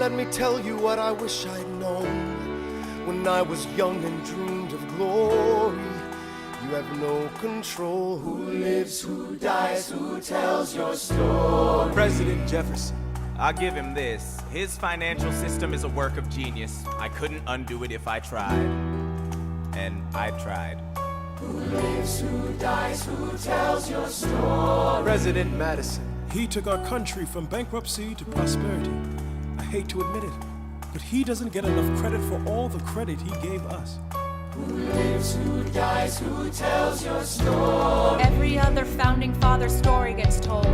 let me tell you what I wish I'd known when I was young and dreamed of glory. You have no control. Who lives, who dies, who tells your story? President Jefferson. I'll give him this. His financial system is a work of genius. I couldn't undo it if I tried. And I tried. Who lives, who dies, who tells your story? President Madison. He took our country from bankruptcy to prosperity. I hate to admit it, but he doesn't get enough credit for all the credit he gave us. Who lives, who dies, who tells your story? Every other founding father story gets told.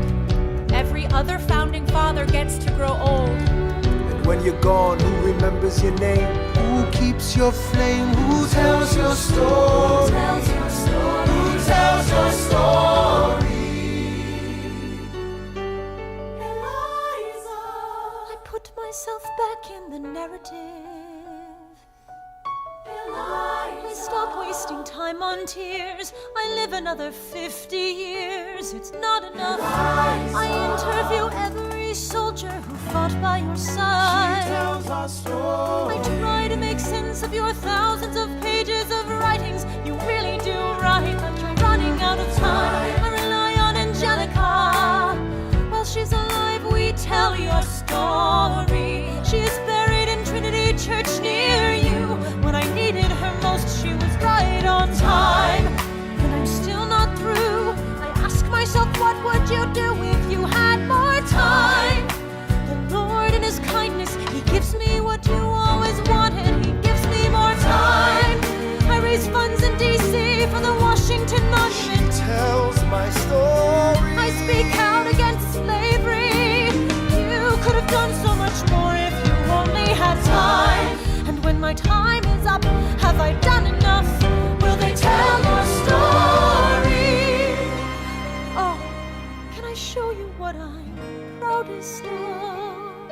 Every other founding father gets to grow old. And when you're gone, who remembers your name? Who keeps your flame? Who tells your story? Who tells your story? Who tells your story? Eliza, I put myself back in the narrative. I stop wasting time on tears. I live another 50 years. It's not enough. I interview every soldier who fought by your side. She tells our story. I try to make sense of your thousands of pages of writings. You really do write, but you're running out of time. I rely on Angelica. While she's alive, we tell your story. She is buried in Trinity Church near you. When I needed her most, she was right on time. And I'm still not through. I ask myself, what would you do if you had more time? The Lord in his kindness, he gives me what you always wanted. He gives me more time. I raise funds in D.C. for the Washington Monument. She tells my story. I speak out against slavery. You could have done so much more if you only had time. And when my time is up, have I done enough? Will they tell your story? Oh, can I show you what I'm proudest of?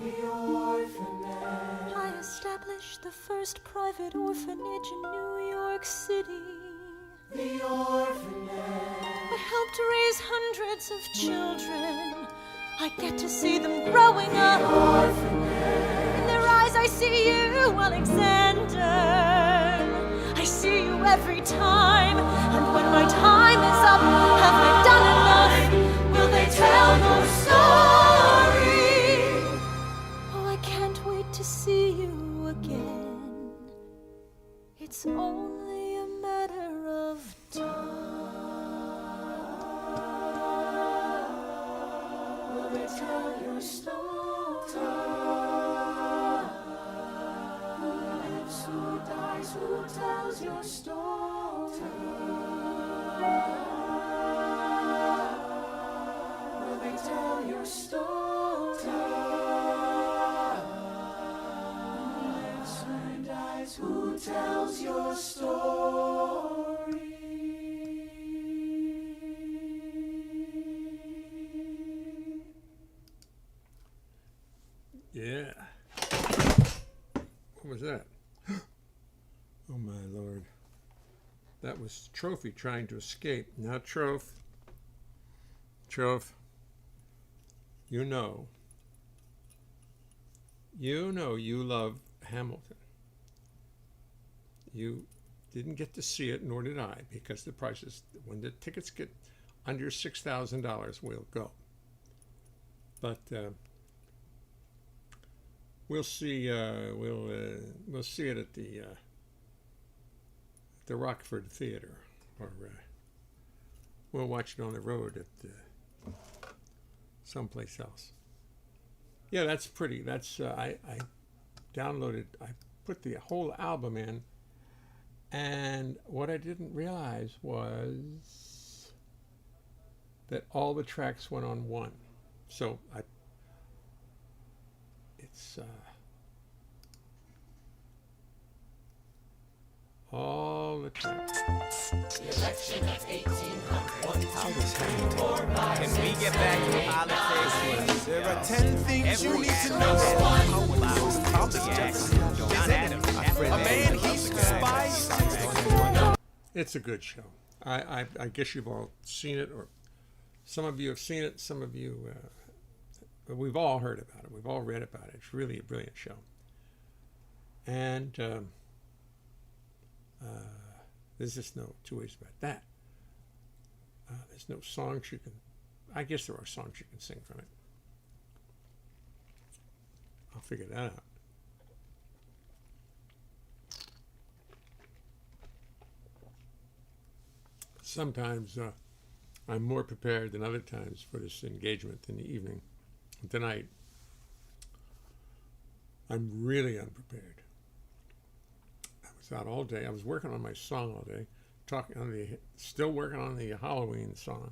The orphanage. I established the first private orphanage in New York City. The orphanage. I helped raise hundreds of children. I get to see them growing up. In their eyes I see you, Alexander. I see you every time. And when my time is up, have I done enough? Will they tell your story? Oh, I can't wait to see you again. It's only a matter of time. Tell your story. Who lives, who dies, who tells your story? Will they tell your story? Who lives, who dies, who tells your story? Yeah. What was that? Oh my Lord. That was Trophy trying to escape. Now Troph, you know you love Hamilton. You didn't get to see it, nor did I, because the prices, when the tickets get under $6,000, we'll go. But we'll see. We'll see it at the Rockford Theater, or we'll watch it on the road at someplace else. Yeah, that's pretty. That's I downloaded. I put the whole album in, and what I didn't realize was that all the tracks went on one. So it's all the tracks. The election of 1800. Can we get back to politics? There are 10 things you need to know. A man he's despised. It's a good show. I guess you've all seen it, or some of you have seen it. Some of you we've all heard about it. We've all read about it. It's really a brilliant show. And there's just no two ways about that. There's no songs you can, I guess there are songs you can sing from it. I'll figure that out. Sometimes I'm more prepared than other times for this engagement in the evening. And tonight, I'm really unprepared. I was out all day. I was working on my song all day, still working on the Halloween song.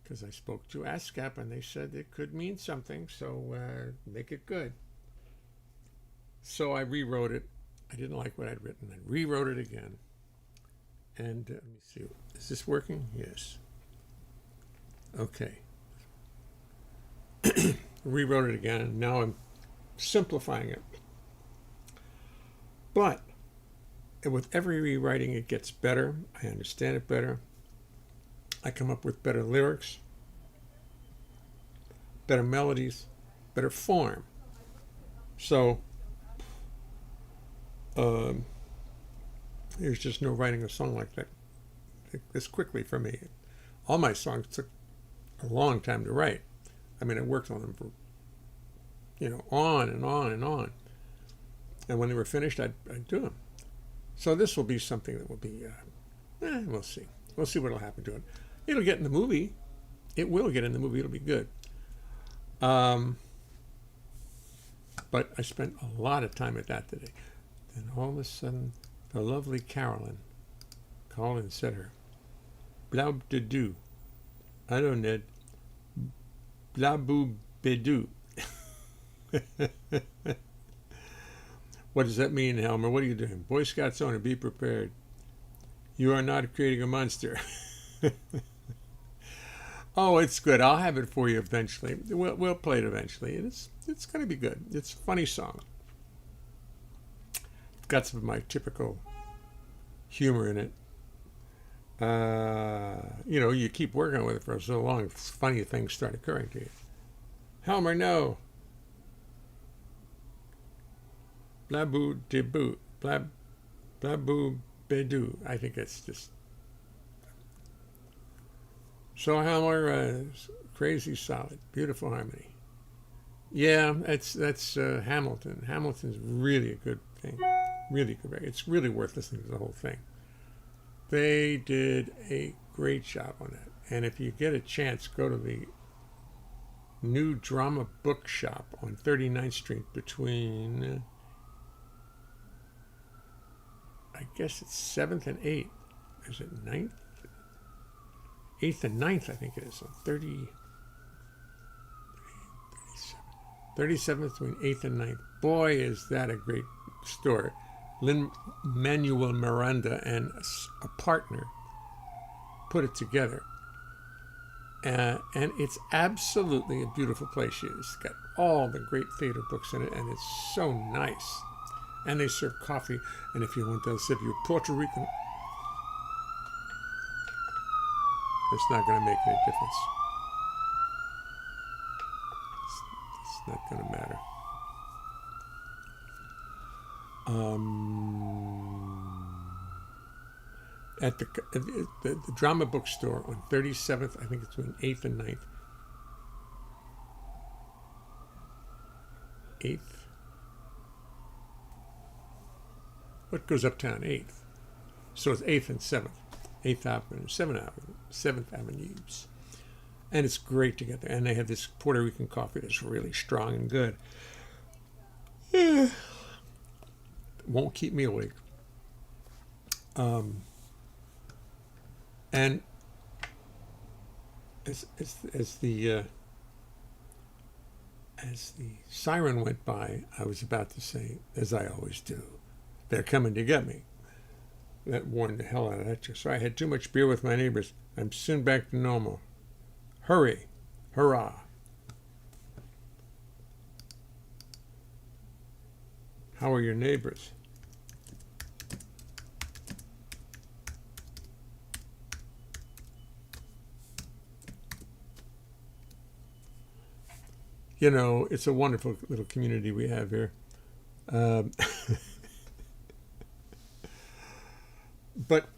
Because I spoke to ASCAP and they said it could mean something, so make it good. So I rewrote it. I didn't like what I'd written. I rewrote it again. And let me see. Is this working? Yes. Okay. Rewrote it again, and now I'm simplifying it. But with every rewriting, it gets better. I understand it better. I come up with better lyrics, better melodies, better form. So there's just no writing a song like that this quickly for me. All my songs took a long time to write. I mean, I worked on them for, on and on and on. And when they were finished, I'd do them. So this will be something that will be, we'll see. We'll see what will happen to it. It'll get in the movie. It will get in the movie. It'll be good. But I spent a lot of time at that today. Then all of a sudden, the lovely Carolyn called and said her, "Blab de do. I don't know. Blabu bedu." What does that mean, Helmer? What are you doing? Boy Scouts owner, be prepared. You are not creating a monster. Oh, it's good. I'll have it for you eventually. We'll play it eventually. It's going to be good. It's a funny song. It's got some of my typical humor in it. You keep working with it for so long, funny things start occurring to you. Helmer, no. Blabu debu. Blabu bedu. I think it's just. So Helmer, crazy solid, beautiful harmony. Yeah, that's Hamilton. Hamilton's really a good thing. Really good. It's really worth listening to the whole thing. They did a great job on that. And if you get a chance, go to the new drama bookshop on 39th Street between, I guess it's 7th and 8th. Is it 9th? 8th and 9th, I think it is. On 37th between 8th and 9th. Boy, is that a great store. Lin-Manuel Miranda and a partner put it together. And it's absolutely a beautiful place. It's got all the great theater books in it, and it's so nice. And they serve coffee, and if you want, they'll serve you Puerto Rican. It's not going to make any difference. It's not going to matter. At the drama bookstore on 37th, I think it's between 8th and 9th. 8th? What goes uptown? 8th. So it's 8th and 7th. 8th Avenue, 7th Avenues. And it's great to get there. And they have this Puerto Rican coffee that's really strong and good. Won't keep me awake. And as the siren went by, I was about to say, as I always do, "They're coming to get me." That warned the hell out of that. So I had too much beer with my neighbors. I'm soon back to normal. Hurry. Hurrah. How are your neighbors? You know, it's a wonderful little community we have here. But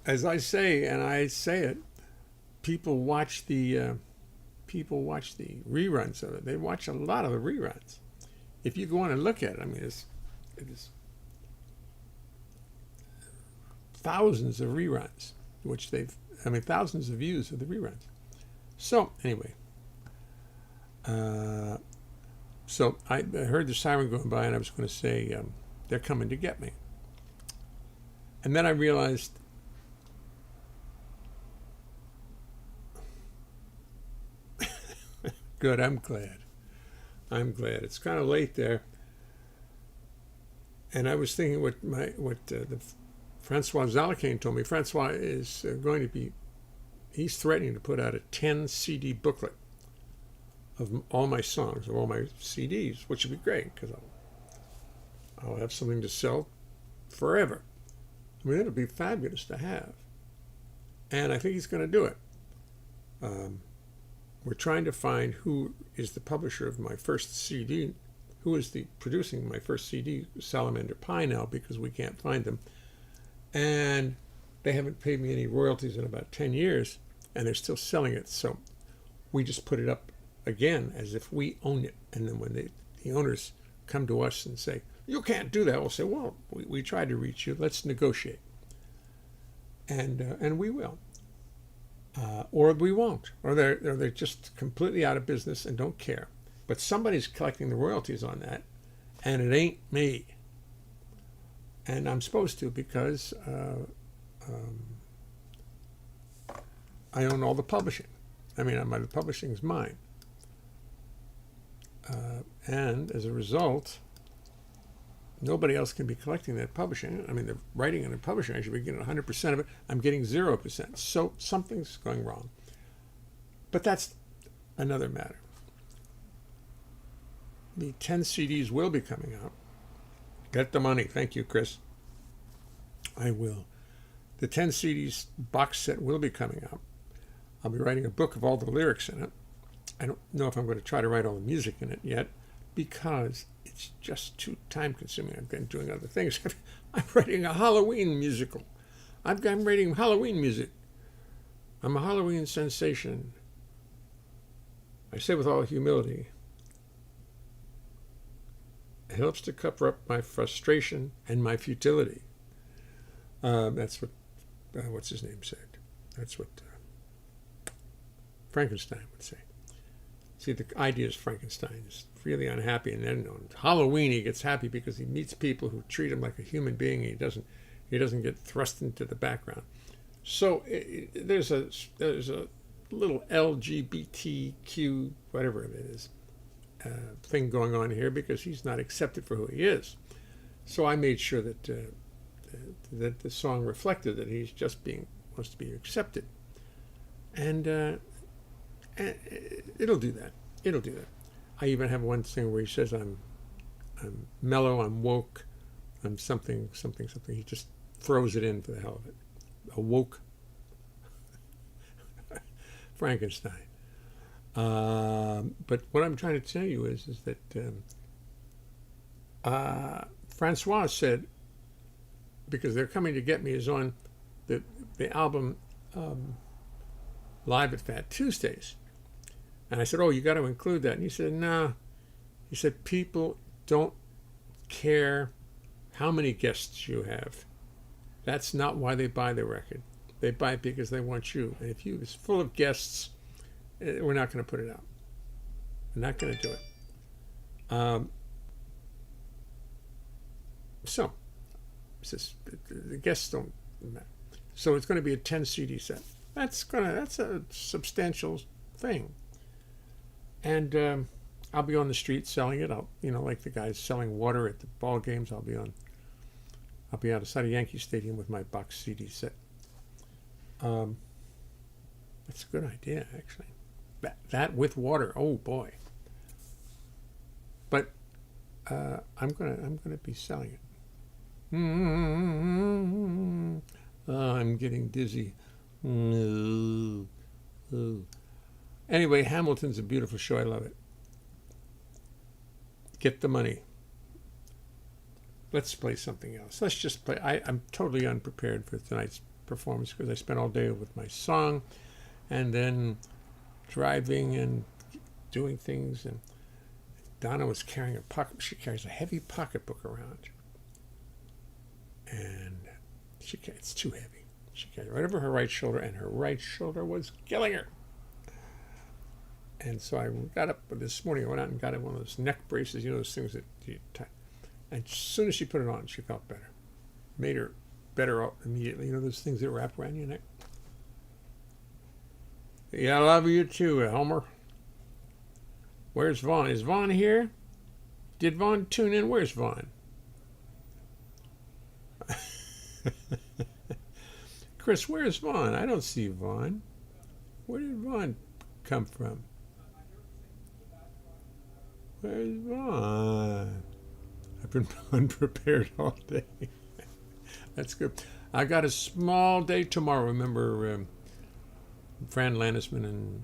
as I say, and I say it, people watch the reruns of it. They watch a lot of the reruns. If you go on and look at it, I mean, it is thousands of reruns, thousands of views of the reruns. So anyway, so I heard the siren going by, and I was going to say, they're coming to get me. And then I realized, good, I'm glad. It's kind of late there. And I was thinking what the Francois Zalakane told me. Francois is he's threatening to put out a 10 CD booklet of all my songs, of all my CDs, which would be great because I'll have something to sell forever. I mean, it'll be fabulous to have. And I think he's going to do it. We're trying to find who is the publisher of my first CD, who is producing my first CD, Salamander Pie, now, because we can't find them. And they haven't paid me any royalties in about 10 years, and they're still selling it. So we just put it up again as if we own it. And then when the owners come to us and say, you can't do that, we'll say, well, we tried to reach you. Let's negotiate. And we will. Or we won't. Or they're just completely out of business and don't care. But somebody's collecting the royalties on that, and it ain't me. And I'm supposed to because I own all the publishing. I mean, the publishing is mine. And as a result, nobody else can be collecting that publishing. I mean, the writing and the publishing, I should be getting 100% of it. I'm getting 0%. So something's going wrong. But that's another matter. The 10 CDs will be coming out. Get the money. Thank you, Chris. I will. The 10 CDs box set will be coming out. I'll be writing a book of all the lyrics in it. I don't know if I'm going to try to write all the music in it yet because it's just too time consuming. I've been doing other things. I'm writing a Halloween musical. I'm writing Halloween music. I'm a Halloween sensation. I say with all humility, it helps to cover up my frustration and my futility. That's what, what's his name said. That's what Frankenstein would say. See, the idea is Frankenstein is really unhappy, and then on Halloween he gets happy because he meets people who treat him like a human being. And he doesn't get thrust into the background. So there's a little LGBTQ whatever it is thing going on here because he's not accepted for who he is. So I made sure that that the song reflected that he's just wants to be accepted, and it'll do that. It'll do that. I even have one thing where he says I'm mellow, I'm woke, I'm something. He just throws it in for the hell of it. A woke Frankenstein. But what I'm trying to tell you is that Francois said, because they're coming to get me, is on the album Live at Fat Tuesdays. And I said, oh, you got to include that. And he said, no. He said, people don't care how many guests you have. That's not why they buy the record. They buy it because they want you. And if it's full of guests, we're not going to put it out. We're not going to do it. So the guests don't matter. So it's going to be a 10 CD set. That's a substantial thing. And I'll be on the street selling it. Like the guys selling water at the ball games. I'll be outside of Yankee Stadium with my box CD set. That's a good idea, actually. That with water. Oh boy. But I'm gonna be selling it. I'm getting dizzy. Anyway, Hamilton's a beautiful show. I love it. get the money. Let's play something else. Let's just play. I'm totally unprepared for tonight's performance because I spent all day with my song and then driving and doing things. And Donna was carrying a pocket. She carries a heavy pocketbook around. And it's too heavy. She carried it right over her right shoulder, and her right shoulder was killing her. And so I got up this morning. I went out and got one of those neck braces, those things that you tie. And as soon as she put it on, she felt better. Made her better immediately. Those things that wrap around your neck. Yeah, I love you too, Elmer. Where's Vaughn? Is Vaughn here? Did Vaughn tune in? Where's Vaughn? Chris, where's Vaughn? I don't see Vaughn. Where did Vaughn come from? Where's Vaughn? I've been unprepared all day. That's good. I got a small day tomorrow. Remember, Fran Landisman and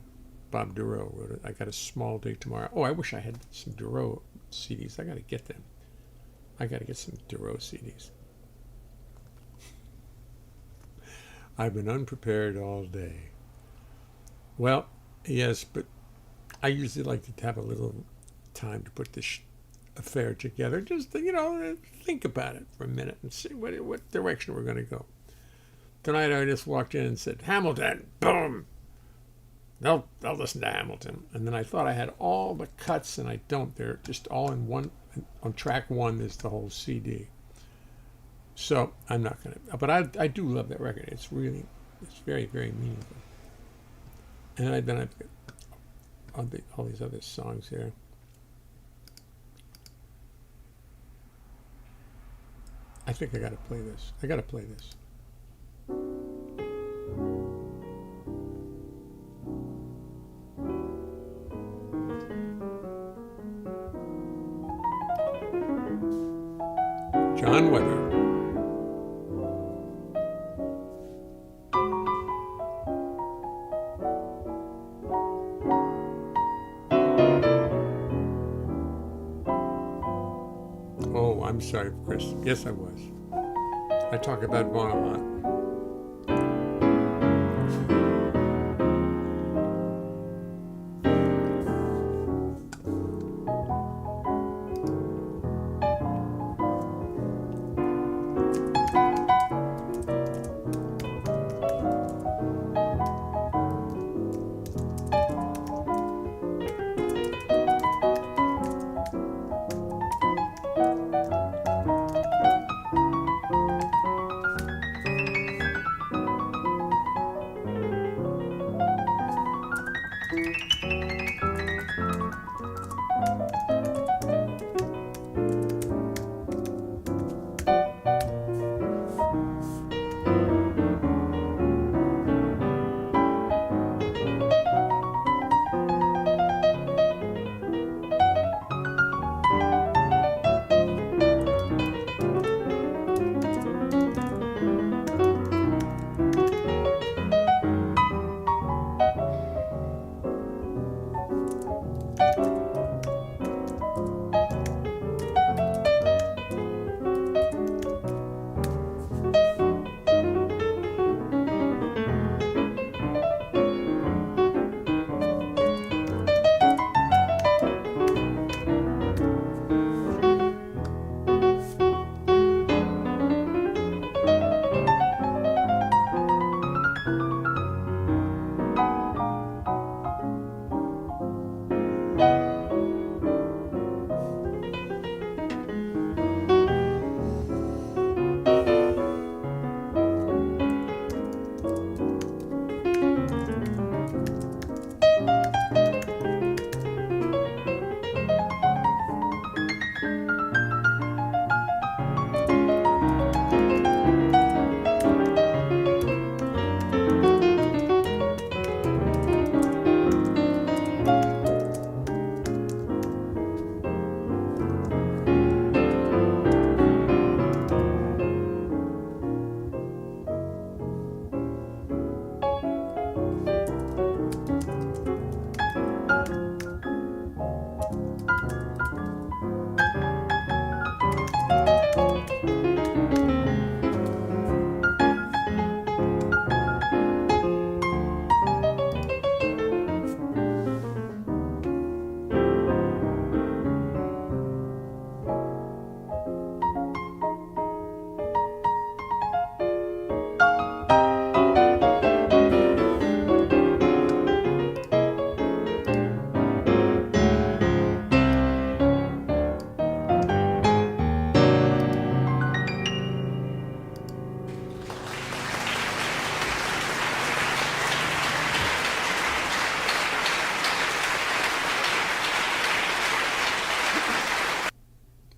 Bob Duro wrote it. I got a small day tomorrow. Oh, I wish I had some Duro CDs. I got to get them. I got to get some Duro CDs. I've been unprepared all day. Well, yes, but I usually like to have a little time to put this affair together. Just, think about it for a minute and see what direction we're going to go. Tonight I just walked in and said, Hamilton, boom! They'll listen to Hamilton. And then I thought I had all the cuts, and I don't. They're just all in one. On track one, there's the whole CD. So I'm not going to. But I do love that record. It's very, very meaningful. And then I've got all these other songs here. I think I got to play this. John Weber. Oh, I'm sorry, Chris. Yes, I was. I talk about Vaughn a lot.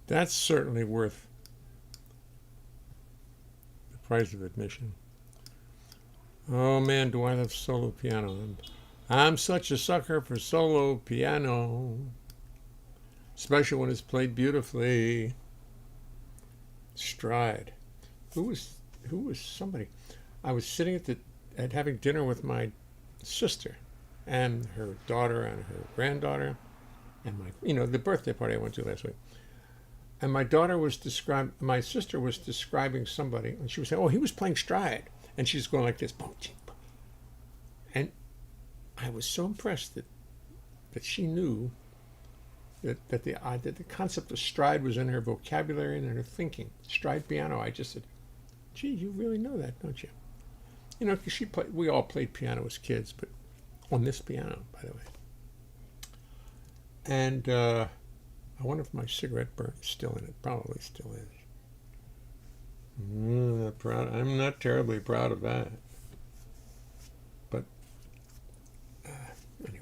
That's certainly worth the price of admission. Oh man, do I love solo piano. I'm such a sucker for solo piano, especially when it's played beautifully. Stride. Who was somebody? I was sitting at having dinner with my sister and her daughter and her granddaughter and the birthday party I went to last week. And my sister was describing somebody, and she was saying, "Oh, he was playing stride," and she's going like this, boom, ching, boom. And I was so impressed that she knew that the concept of stride was in her vocabulary and in her thinking. Stride piano. I just said, "Gee, you really know that, don't you?" Because we all played piano as kids, but on this piano, by the way. And I wonder if my cigarette burn is still in it. Probably still is. I'm not terribly proud of that. But anyway.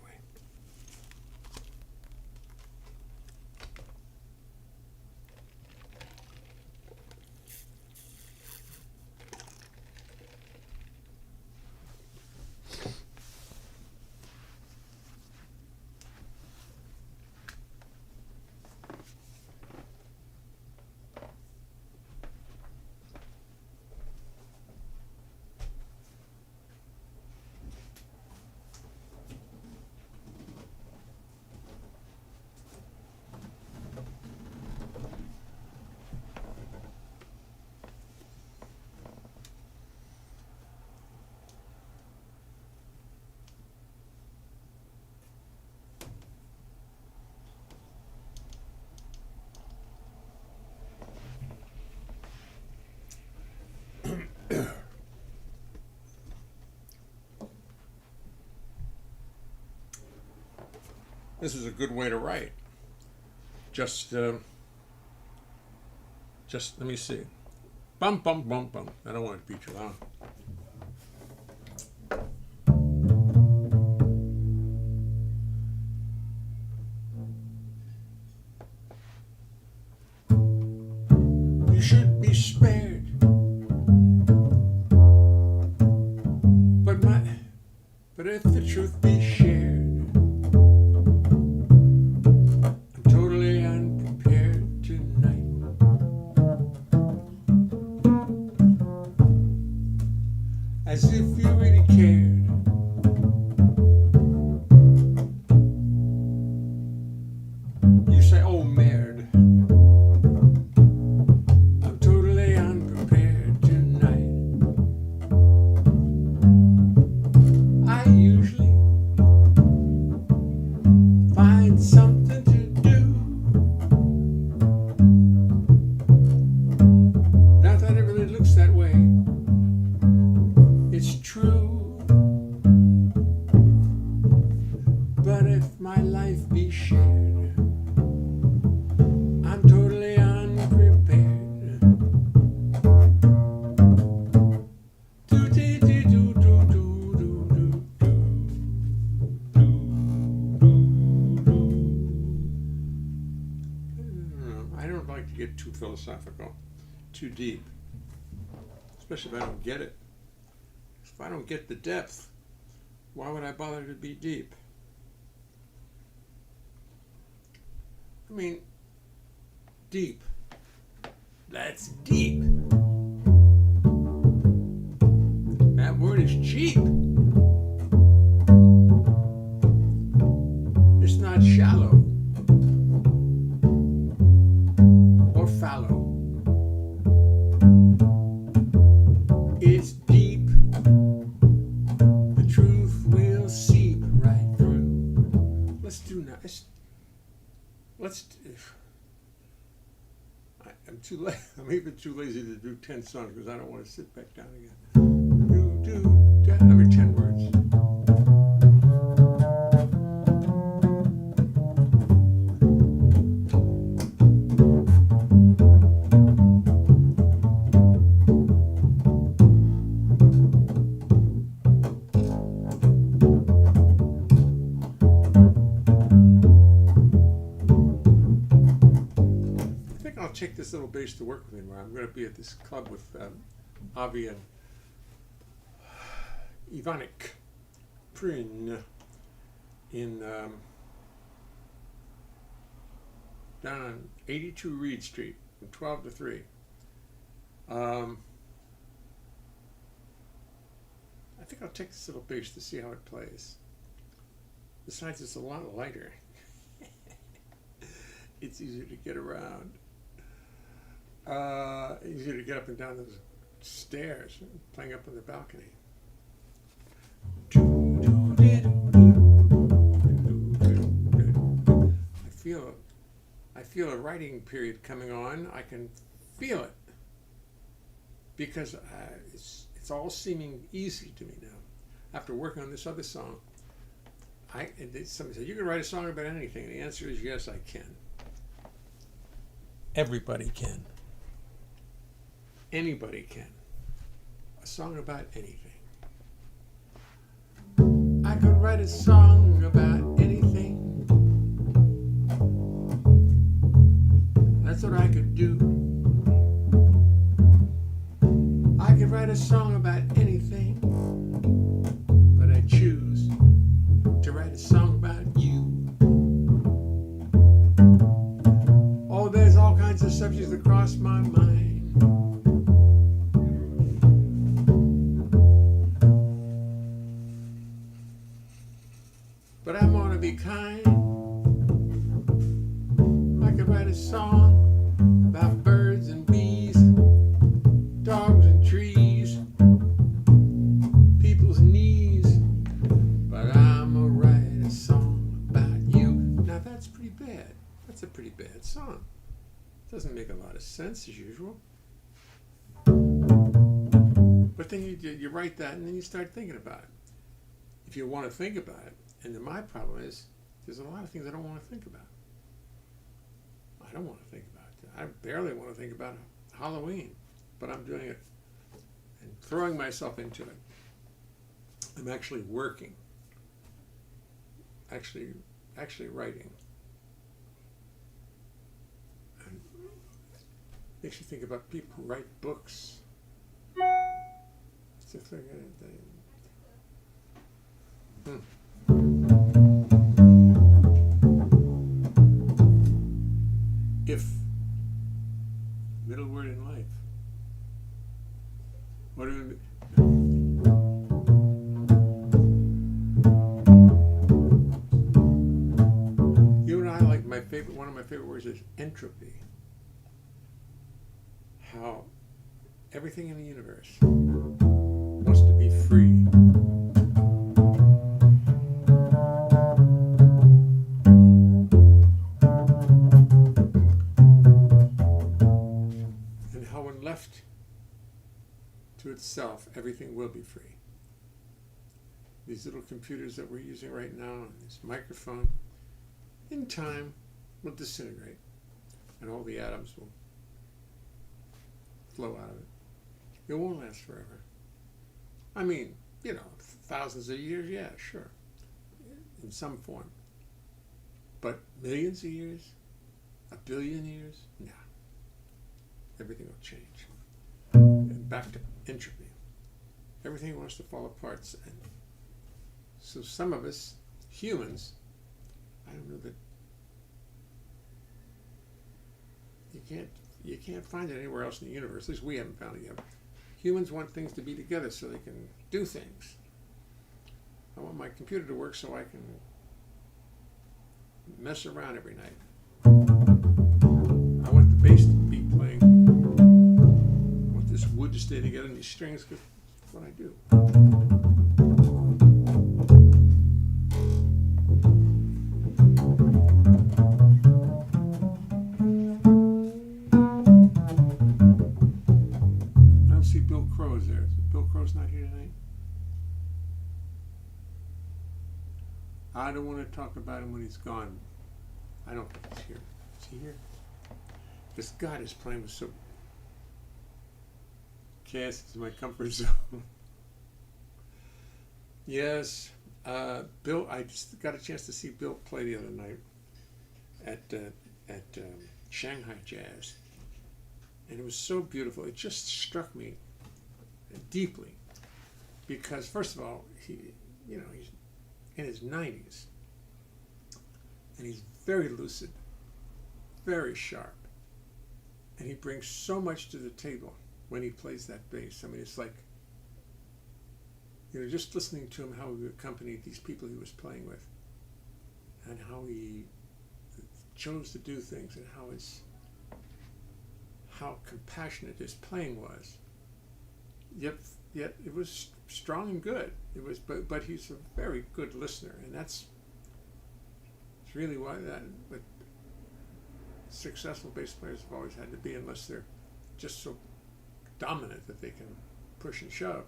This is a good way to write. Just let me see. Bum, bum, bum, bum. I don't want it to be too loud. You should be spared. But if the truth be shared, as if you really cared. You say, "Oh, merde. I'm totally unprepared tonight." I usually find something to do. Not that it really looks that way. It's true, but if my life be shared, I'm totally unprepared. I don't like to get too philosophical, too deep, especially if I don't get it. If I don't get the depth, why would I bother to be deep? I mean, deep. That's deep. That word is cheap. It's not shallow or fallow. It's deep. The truth will seep right through. Let's do nice. I'm too late. I'm even too lazy to do 10 songs because I don't want to sit back down again. Every 10 words. take this little bass to work with me. Where I'm going to be at this club with Avi and Ivanik Prin in down on 82 Reed Street from 12 to 3. I think I'll take this little bass to see how it plays. Besides, it's a lot lighter. It's easier to get around. Easier to get up and down those stairs, playing up on the balcony. I feel a writing period coming on. I can feel it because it's all seeming easy to me now. After working on this other song, somebody said, "You can write a song about anything," and the answer is yes, I can. Everybody can. Anybody can. A song about anything. I could write a song about anything. That's what I could do. I could write a song about anything, but I choose to write a song about you. Oh, there's all kinds of subjects that cross my mind. But I'm gonna be kind. I could write a song about birds and bees, dogs and trees, people's knees. But I'm gonna write a song about you. Now that's pretty bad. That's a pretty bad song. Doesn't make a lot of sense as usual. But then you write that and then you start thinking about it. If you want to think about it, and then my problem is there's a lot of things I don't want to think about. I don't want to think about it. I barely want to think about Halloween, but I'm doing it and throwing myself into it. I'm actually working, actually writing. And it makes you think about people who write books. It's just like If, middle word in life. What do we? You and I like one of my favorite words is entropy. How everything in the universe wants to be free. Left to itself, everything will be free. These little computers that we're using right now, and this microphone, in time will disintegrate, and all the atoms will flow out of it. It won't last forever. I mean, thousands of years, yeah, sure, in some form. But millions of years, a billion years, no. Everything will change. And back to entropy. Everything wants to fall apart. And so some of us, humans, I don't know that you can't find it anywhere else in the universe. At least we haven't found it yet. Humans want things to be together so they can do things. I want my computer to work so I can mess around every night. I want the bass to be playing. I want this wood to stay together and these strings, because that's what I do. I don't see Bill Crow's there. Bill Crow's not here tonight. I don't want to talk about him when he's gone. I don't think he's here. Is he here? Because God, his playing was so... Cass is my comfort zone. Yes, Bill, I just got a chance to see Bill play the other night at Shanghai Jazz. And it was so beautiful. It just struck me deeply because, first of all, he's in his 90s, and he's very lucid, very sharp, and he brings so much to the table when he plays that bass. I mean, it's like, just listening to him, how he accompanied these people he was playing with, and how he chose to do things, and how compassionate his playing was. Yet it was strong and good. It was, but he's a very good listener, and it's really why what successful bass players have always had to be, unless they're just so dominant that they can push and shove.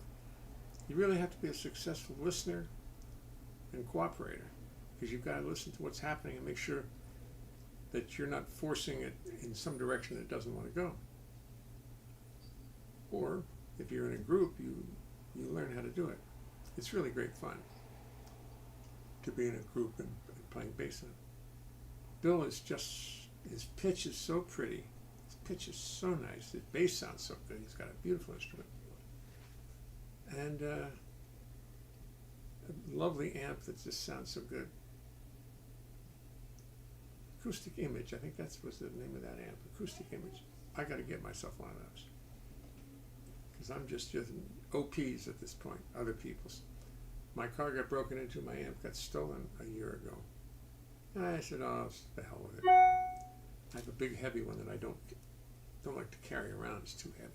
You really have to be a successful listener and cooperator, because you've got to listen to what's happening and make sure that you're not forcing it in some direction that it doesn't want to go. Or if you're in a group, you learn how to do it. It's really great fun to be in a group and playing bass. Bill is just, his pitch is so pretty. His pitch is so nice. His bass sounds so good. He's got a beautiful instrument. And a lovely amp that just sounds so good. Acoustic Image, I think that was the name of that amp. Acoustic Image. I got to get myself one of those, because I'm just using OPs at this point, other people's. My car got broken into, my amp got stolen a year ago. And I said, oh, the hell with it. I have a big heavy one that I don't like to carry around. It's too heavy.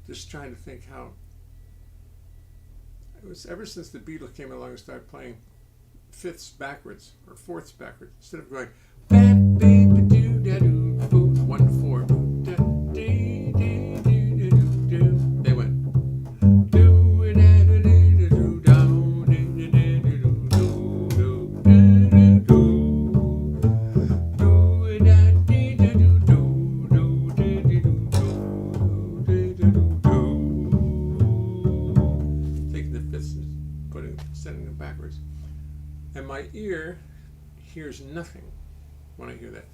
Just trying to think how it was ever since the Beatles came along and started playing fifths backwards or fourths backwards instead of going 1 4. They went. Sending them backwards, and my ear hears nothing when I hear that.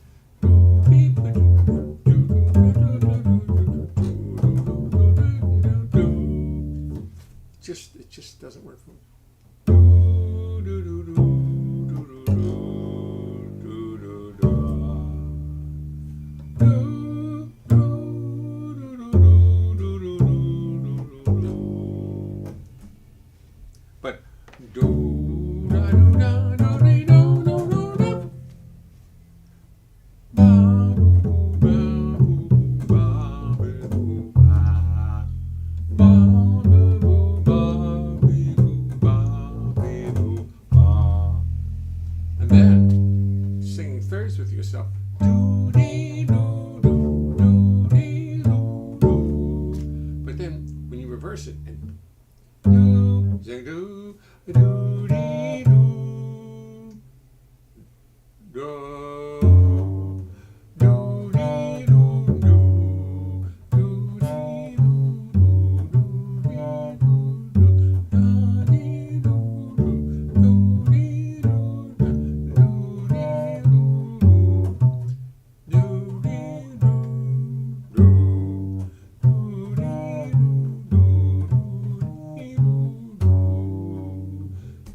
It just doesn't work for me. But and then singing thirds with yourself. But then when you reverse it and sing do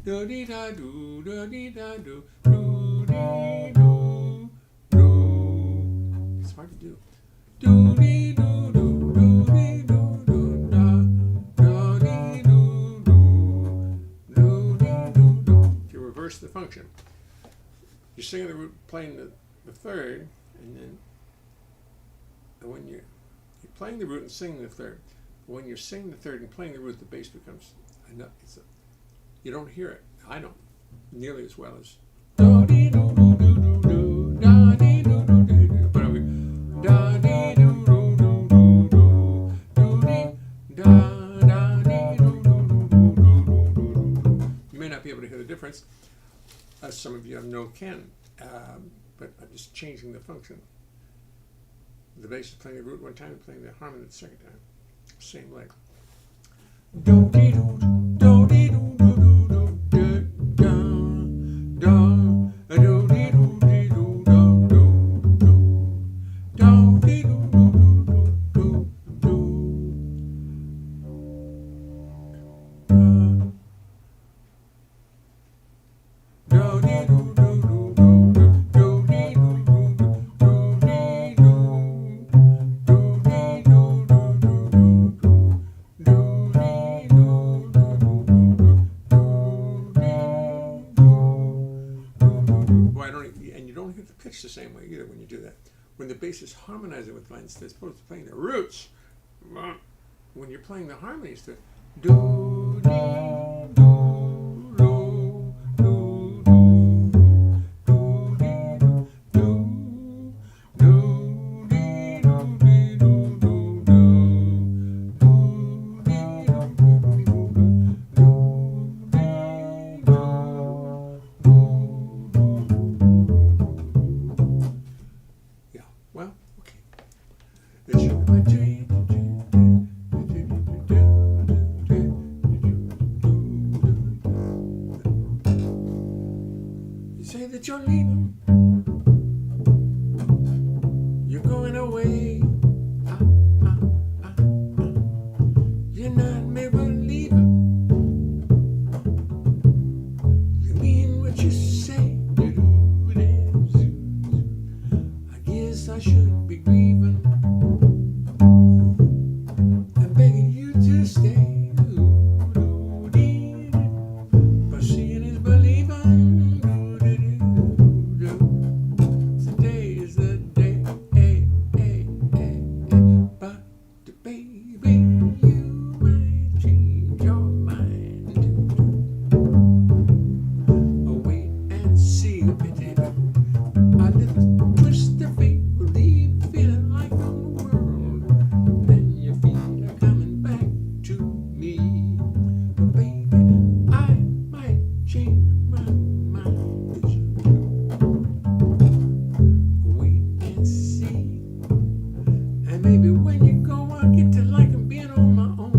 Do dee da do dee da do dee do do. It's hard to do. Do dee do dee do da dee do do. If you reverse the function, you're singing the root, playing the third, and when you're playing the root and singing the third, when you're singing the third and playing the root, the bass becomes enough. You don't hear it. I don't nearly as well as da dee do do do do da dee do do do do. But we da dee do do do do do dee da dee do do do do do. You may not be able to hear the difference, as some of you I know can, but I'm just changing the function. The bass is playing the root one time and playing the harmony the second time. Same leg. Do dee do do dee do do do do da da do dee do dee do do do do dee do do do do do dee do do do do dee do do do dee the same way either when you do that. When the bass is harmonizing with lines, as opposed to playing the roots, when you're playing the harmonies, the do, dee, do, do, do, do, dee, do, do, dee, do, dee, do, do, do, dee, well, okay. It's my dream. You say that you're leaving. You're going away. You're not made believer. You mean what you say. I guess I should be grieving and begging you to stay. But seeing is believing. Today is the day. But baby, you might change your mind. Wait and see. A little twist of fate will leave you feeling like the world. Then you feel like coming back to me. But baby, I might change my mind. Wait and see. And maybe when you go, I'll get to liking being on my own.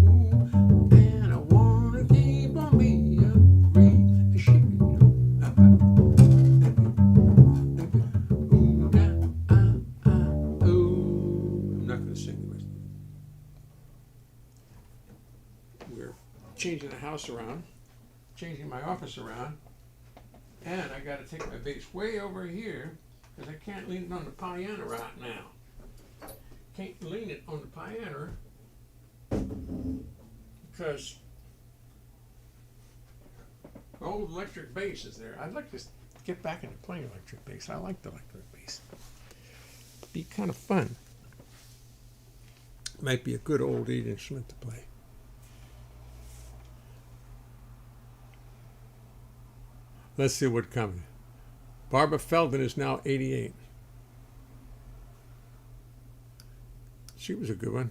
Ooh, and I wanna keep on being free. I'm not going to sing the rest of it. We're changing the house around, changing my office around, and I got to take my bass way over here because I can't lean it on the piano right now. Can't lean it on the piano because the old electric bass is there. I'd like to get back into playing electric bass. I like the electric bass. Be kind of fun. Might be a good old Eid instrument to play. Let's see what comes. Barbara Feldman is now 88. She was a good one.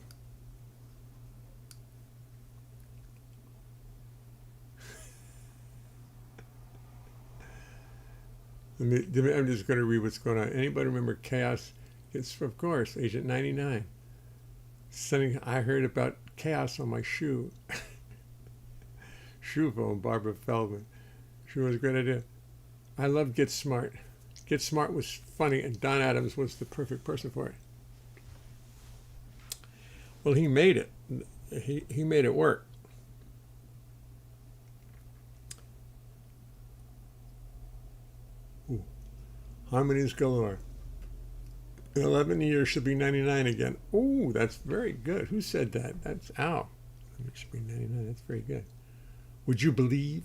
I'm just going to read what's going on. Anybody remember Chaos? It's, of course, Agent 99. I heard about chaos on my shoe. Shoe phone, Barbara Feldman. She was a great idea. I loved Get Smart. Get Smart was funny, and Don Adams was the perfect person for it. Well, he made it. He made it work. Ooh. Harmonies galore. In 11 years, she'll be 99 again. Ooh, that's very good. Who said that? That's Al. She'll be 99. That's very good. Would you believe?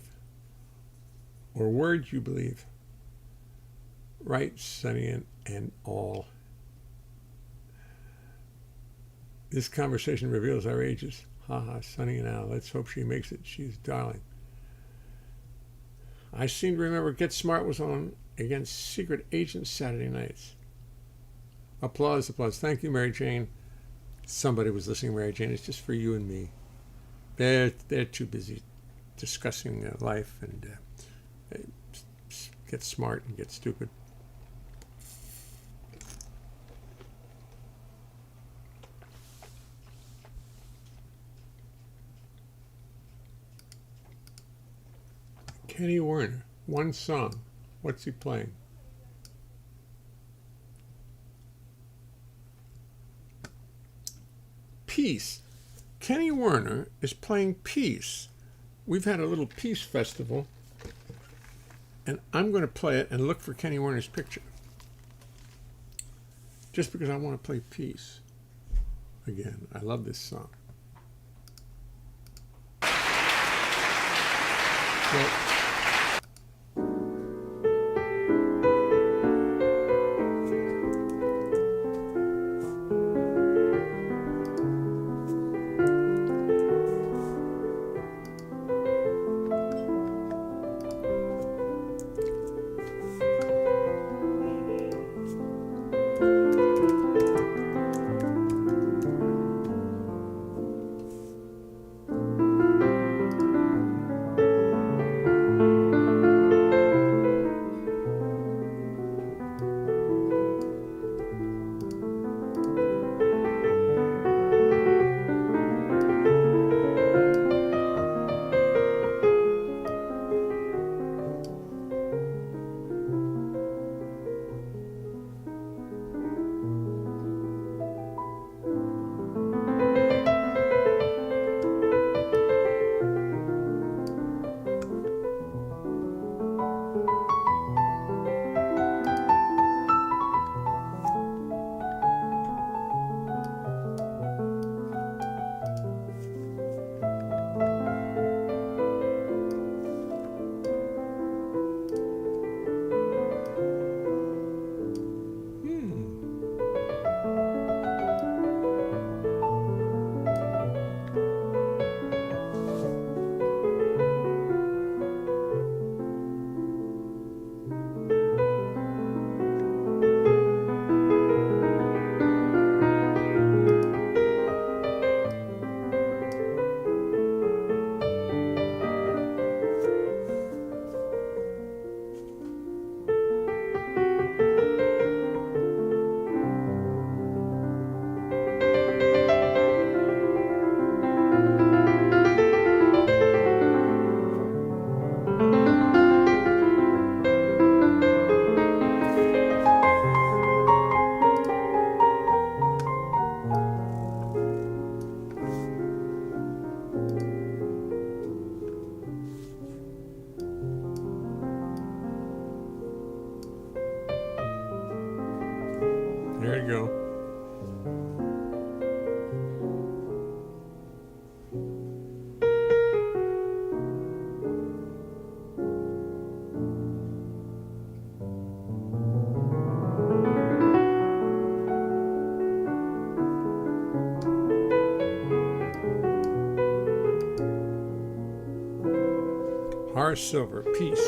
Or would you believe? Right, Sonny and all. This conversation reveals our ages. Haha, Sonny and Al. Let's hope she makes it. She's darling. I seem to remember Get Smart was on against Secret Agents Saturday nights. Applause, applause. Thank you, Mary Jane. Somebody was listening, Mary Jane. It's just for you and me. They're too busy discussing life and get smart and get stupid. Kenny Werner, one song. What's he playing? Peace. Kenny Werner is playing Peace. We've had a little Peace festival, and I'm going to play it and look for Kenny Werner's picture. Just because I want to play Peace. Again, I love this song. Well, there you go. Horace Silver, Peace.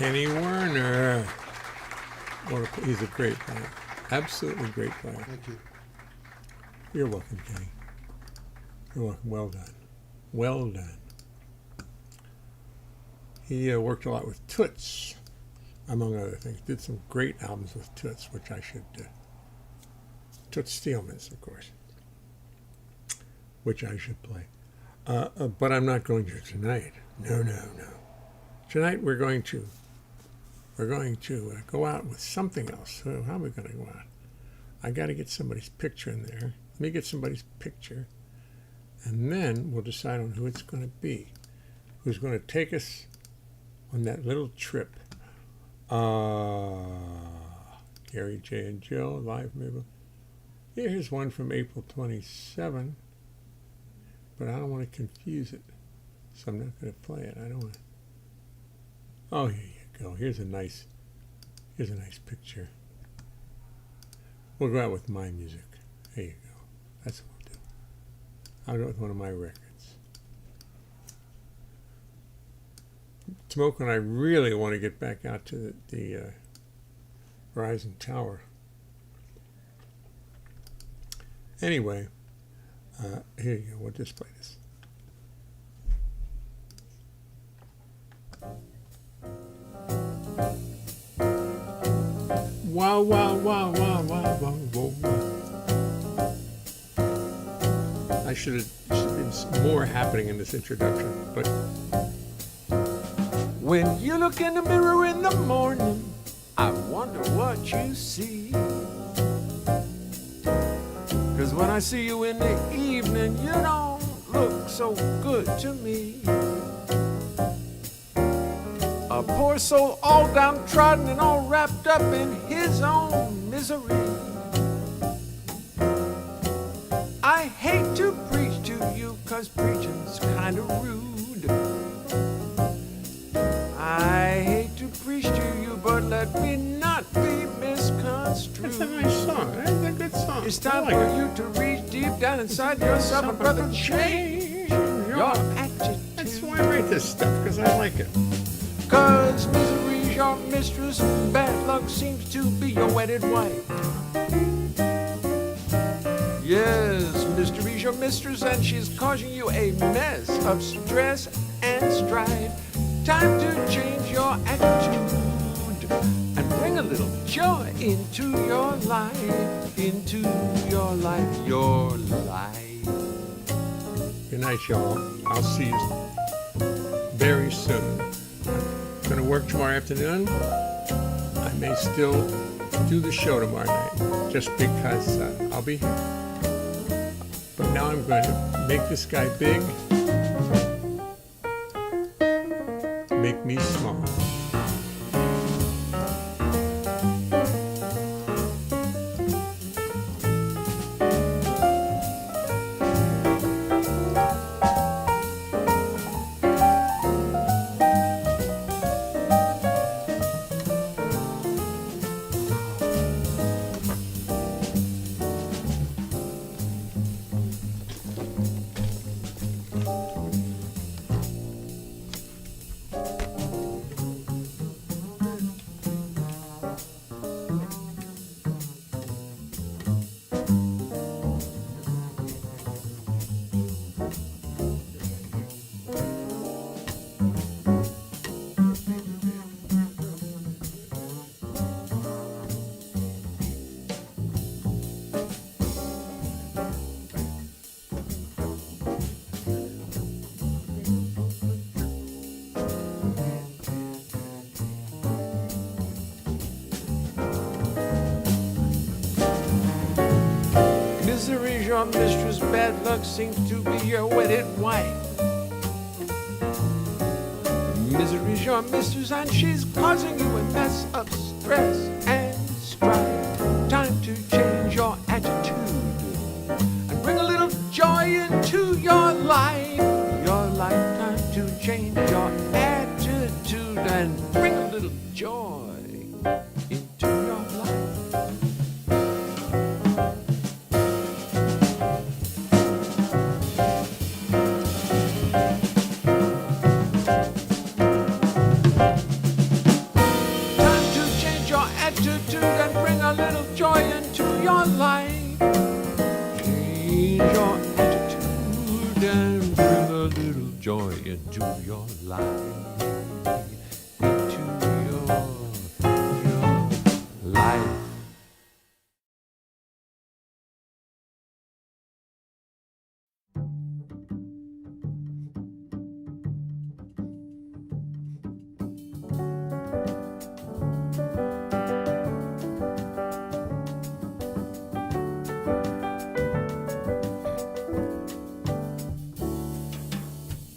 Kenny Werner. He's a great player. Absolutely great player. Thank you. You're welcome, Kenny. You're welcome. Well done. Well done. He worked a lot with Toots, among other things. Did some great albums with Toots, which I should... Toots Steelman's, of course, which I should play. But I'm not going to tonight. No. Tonight we're going to go out with something else. So how are we going to go out? I got to get somebody's picture in there. Let me get somebody's picture, and then we'll decide on who it's going to be. Who's going to take us on that little trip? Gary J. and Jill, live maybe. Here's one from April 27, but I don't want to confuse it, so I'm not going to play it. I don't want to. Oh, here you go. Here's a nice picture. We'll go out with my music. There you go. That's what we'll do. I'll go with one of my records. Smoke and I really want to get back out to the Rising Tower. Anyway, here you go. We'll just play this. Wow, wow, wow, wow, wow, wow, wow. I should have been more happening in this introduction, but when you look in the mirror in the morning, I wonder what you see. 'Cause when I see you in the evening, you don't look so good to me. A poor soul all downtrodden and all wrapped up in his own misery. I hate to preach to you 'cause preaching's kinda rude. I hate to preach to you, but let me not be misconstrued. that's a nice song. That's a good song. It's time I like for it. you to reach deep down inside yourself and brother change your attitude. That's why I write this stuff, because I like it. 'Cause misery's your mistress, bad luck seems to be your wedded wife. Yes, mystery's your mistress and she's causing you a mess of stress and strife. Time to change your attitude and bring a little joy into your life, into your life, your life. Good night, y'all. I'll see you very soon. I'm going to work tomorrow afternoon. I may still do the show tomorrow night, just because I'll be here. But now I'm going to make this guy big, make me small. Misery's your mistress, bad luck seems to be your wedded wife. Misery's your mistress and she's causing you a mess of stress and strife. Time to change your attitude and bring a little joy into your life. Your lifetime to change your attitude and bring a little joy into your life. little joy into your life. Into your life.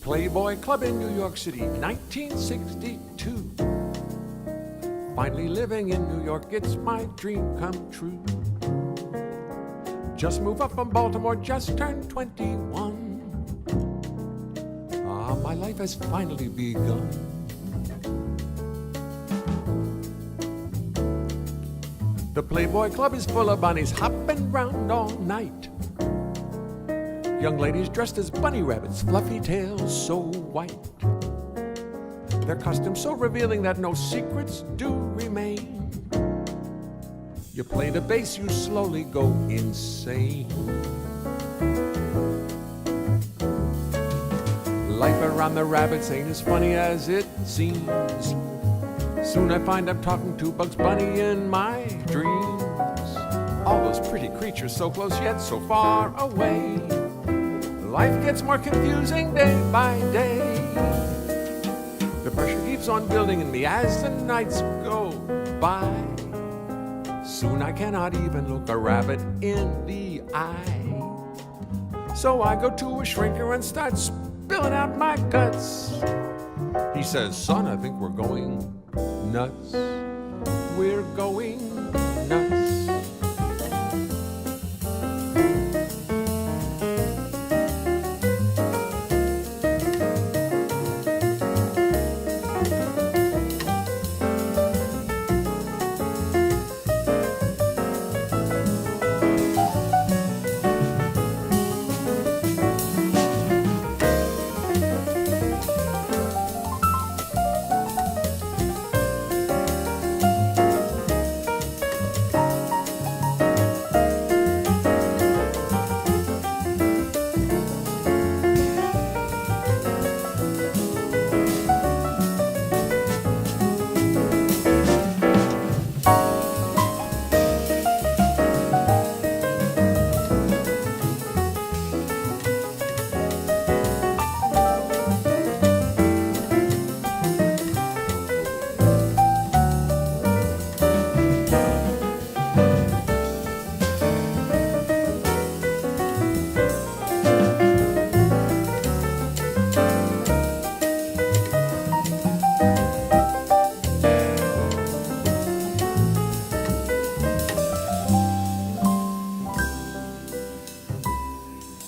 Playboy Club in New York City, 1962. Finally living in New York, it's my dream come true. Just moved up from Baltimore, just turned 21. Ah, my life has finally begun. The Playboy Club is full of bunnies hopping round all night. Young ladies dressed as bunny rabbits, fluffy tails so white. Their costumes so revealing that no secrets do remain. You play the bass, you slowly go insane. Life around the rabbits ain't as funny as it seems. Soon I find I'm talking to Bugs Bunny in my dreams. All those pretty creatures so close yet so far away. Life gets more confusing day by day. The pressure keeps on building in me as the nights go by. Soon I cannot even look a rabbit in the eye. So I go to a shrinker and start spilling out my guts. He says, son, I think we're going nuts. We're going nuts.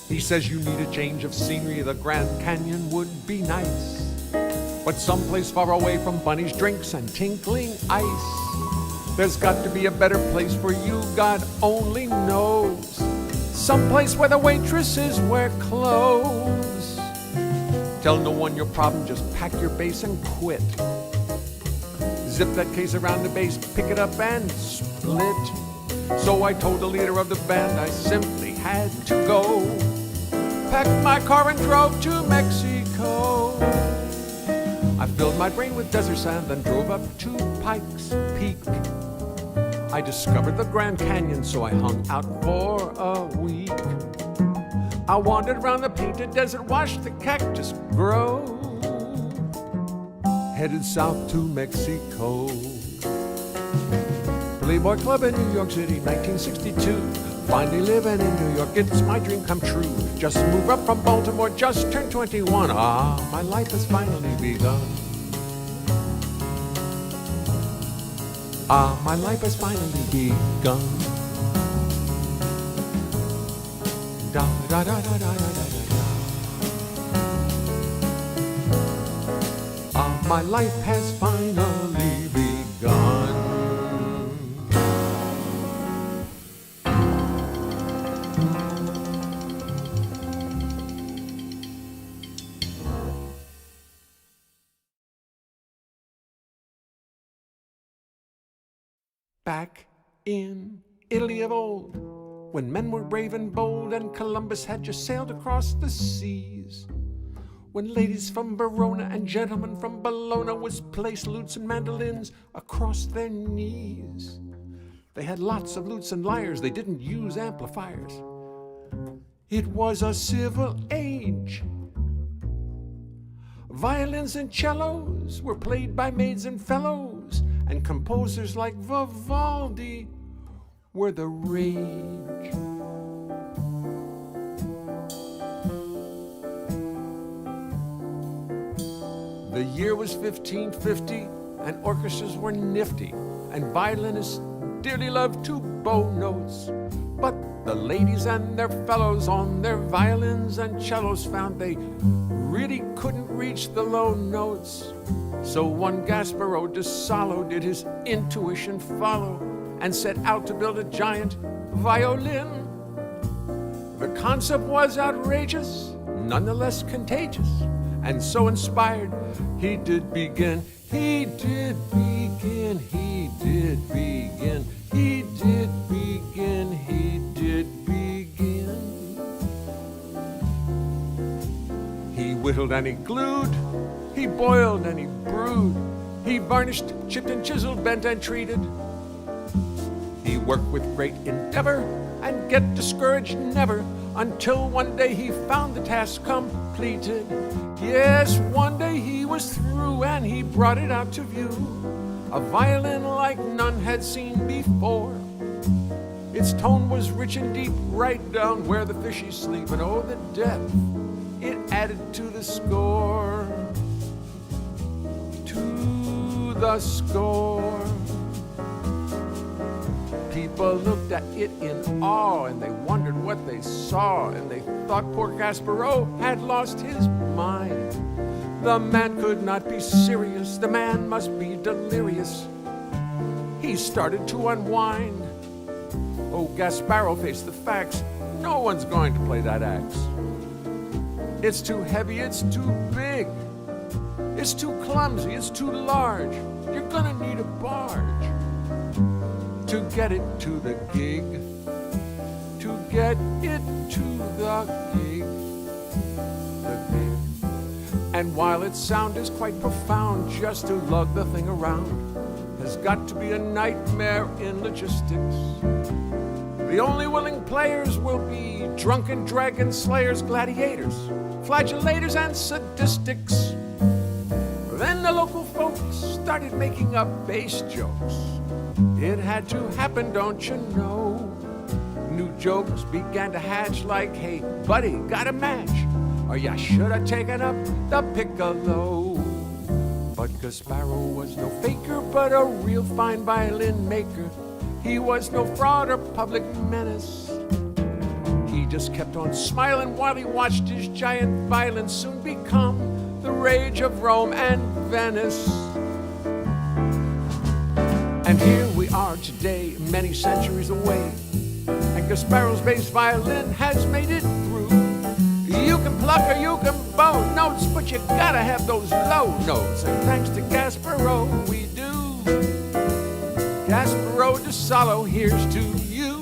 He says you need a change of scenery, the Grand Canyon would be nice. But someplace far away from bunnies, drinks, and tinkling ice. There's got to be a better place for you, God only knows. Someplace where the waitresses wear clothes. Tell no one your problem, just pack your bass and quit. Zip that case around the bass, pick it up and split. So I told the leader of the band I simply had to go. Packed my car and drove to Mexico. I filled my brain with desert sand, then drove up to Pikes Peak. I discovered the Grand Canyon, so I hung out for a week. I wandered around the painted desert, watched the cactus grow. Headed south to Mexico. Playboy Club in New York City, 1962. Finally living in New York, it's my dream come true. Just moved up from Baltimore, just turned 21. Ah, my life has finally begun. Ah, my life has finally begun. Da da da da da da da da. Ah, my life has finally begun. Back in Italy of old, when men were brave and bold, and Columbus had just sailed across the seas, when ladies from Verona and gentlemen from Bologna was placed lutes and mandolins across their knees. They had lots of lutes and lyres, they didn't use amplifiers. It was a civil age. Violins and cellos were played by maids and fellows, and composers like Vivaldi were the rage. The year was 1550, and orchestras were nifty, and violinists dearly loved to bow notes. But the ladies and their fellows on their violins and cellos found they really couldn't reach the low notes. So one Gasparo de Salo did his intuition follow and set out to build a giant violin. The concept was outrageous, nonetheless contagious, and so inspired, he did begin, he did begin, he did begin, he did begin, he did begin. He whittled and he glued, he boiled and he brewed, he varnished, chipped and chiseled, bent and treated. He worked with great endeavor and get discouraged never, until one day he found the task completed. Yes, one day he was through and he brought it out to view, a violin like none had seen before. Its tone was rich and deep, right down where the fishies sleep, and oh, the depth it added to the score, to the score. People looked at it in awe, and they wondered what they saw, and they thought poor Gasparo had lost his mind. The man could not be serious, the man must be delirious. He started to unwind. Oh, Gasparo faced the facts. No one's going to play that axe. It's too heavy, it's too big. It's too clumsy, it's too large. You're gonna need a barge to get it to the gig, to get it to the gig, the gig. And while its sound is quite profound, just to lug the thing around has got to be a nightmare in logistics. The only willing players will be drunken dragon slayers, gladiators, flagellators, and sadistics. Then the local folks started making up bass jokes. It had to happen, don't you know? New jokes began to hatch like, hey, buddy, got a match? Or you should have taken up the piccolo. But Gasparo was no faker, but a real fine violin maker. He was no fraud or public menace. He just kept on smiling while he watched his giant violin soon become the rage of Rome and Venice. And here we are today, many centuries away, and Gasparo's bass violin has made it through. You can pluck or you can bow notes, but you gotta have those low notes, and thanks to Gasparo we do. Gasparo de Salo, here's to you.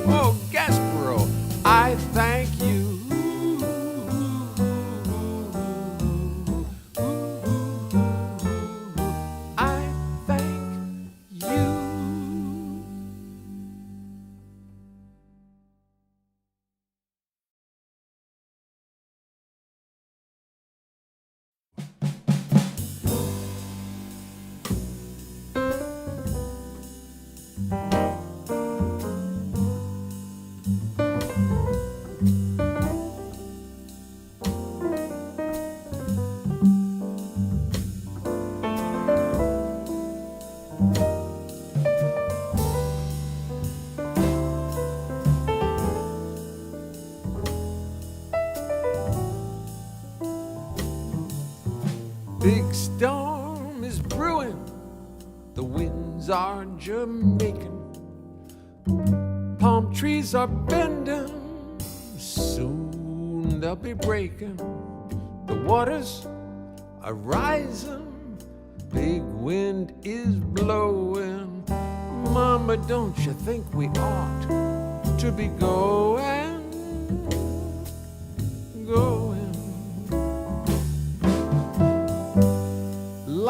Oh, Gasparo, I thank you. Big storm is brewing, the winds are Jamaican, palm trees are bending, soon they'll be breaking, the waters are rising, big wind is blowing. Mama, don't you think we ought to be going?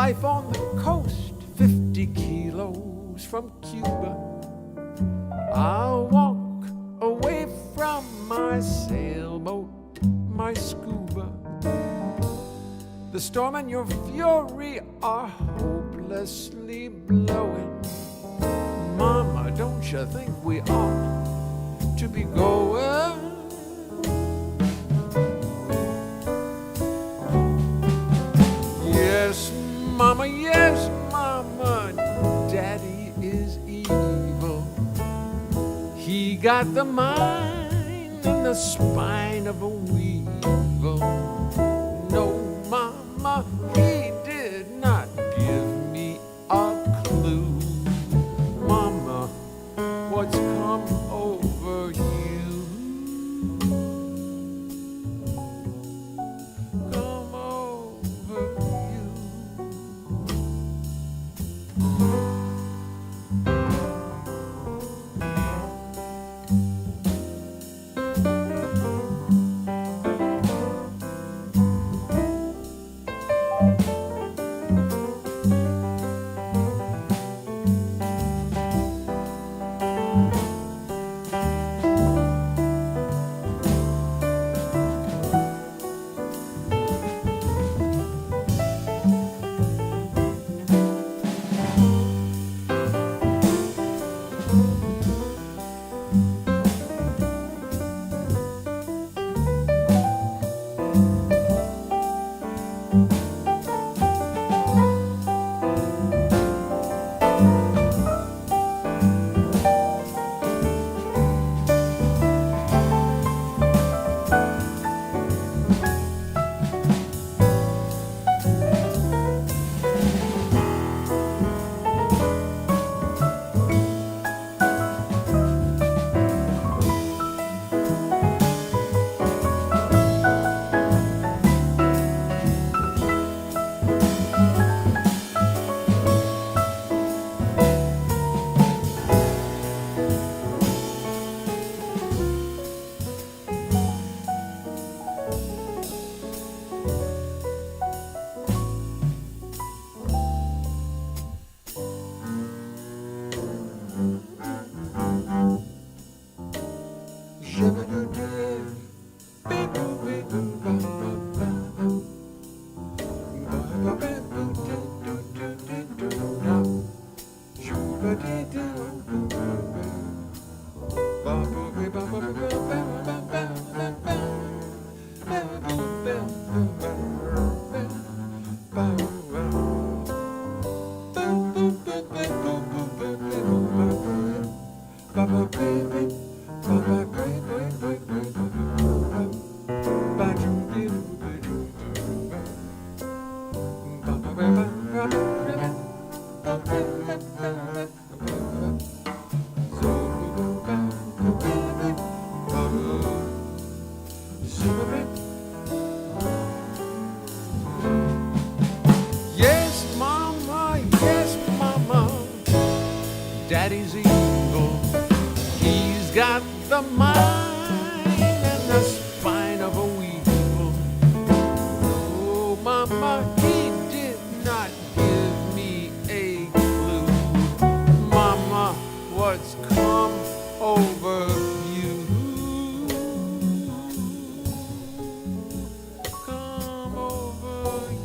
life on the coast, 50 kilos from Cuba. I'll walk away from my sailboat, my scuba. The storm and your fury are hopelessly blowing. Mama, don't you think we ought to be going? Yes, mama, daddy is evil. He got the mind and the spine of a weevil. No, mama, he did not give me a clue. Mama, what's come over you? Come over you. Yes, mama, daddy's evil. He's got the mind and the spine of a weevil. Oh, mama, he did not give me a clue. Mama, what's come over you? Come over you.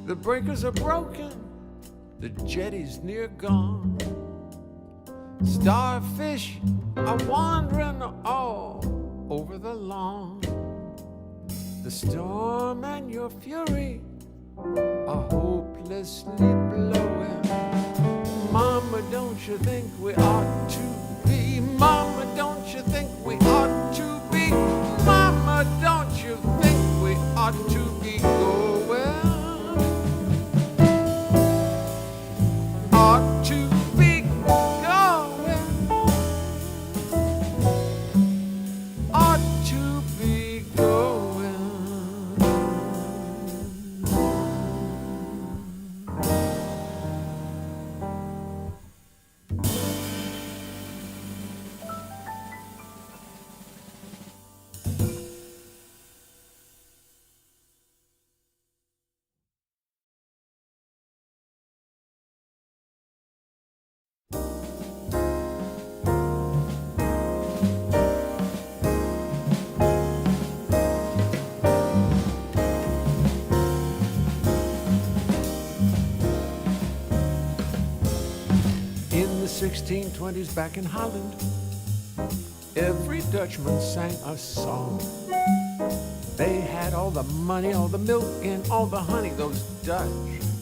The breakers are broken, the jetty's near gone. Starfish are wandering all over the lawn. The storm and your fury are hopelessly blowing. Mama, don't you think we ought to be? Mama, don't you think we ought to be? Mama, don't you think we ought to be going? Ought to be going. Ought to be going. 1620s back in Holland, every Dutchman sang a song. They had all the money, all the milk, and all the honey. Those Dutch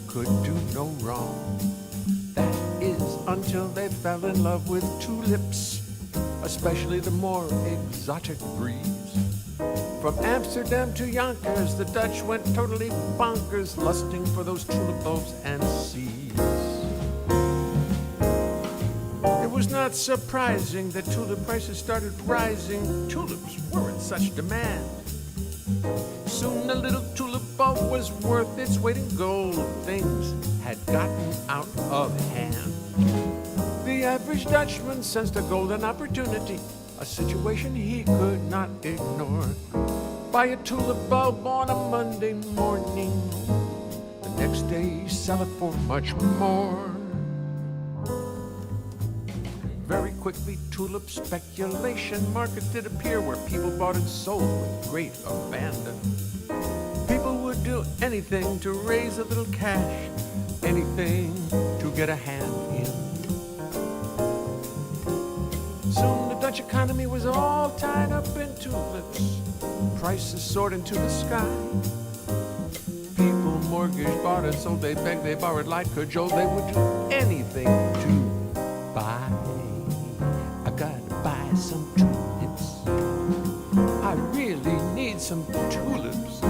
could do no wrong. That is until they fell in love with tulips, especially the more exotic breeds. From Amsterdam to Yonkers, the Dutch went totally bonkers, lusting for those tulip bulbs and seeds. It was not surprising that tulip prices started rising. Tulips were in such demand. Soon a little tulip bulb was worth its weight in gold. Things had gotten out of hand. The average Dutchman sensed a golden opportunity, a situation he could not ignore. Buy a tulip bulb on a Monday morning. The next day, sell it for much more. Very quickly, tulip speculation market did appear where people bought and sold with great abandon. People would do anything to raise a little cash, anything to get a hand in. Soon the Dutch economy was all tied up in tulips. Prices soared into the sky. People mortgaged, bought and sold. They begged, they borrowed, lied, cajoled. They would do anything to buy. I gotta buy some tulips. I really need some tulips.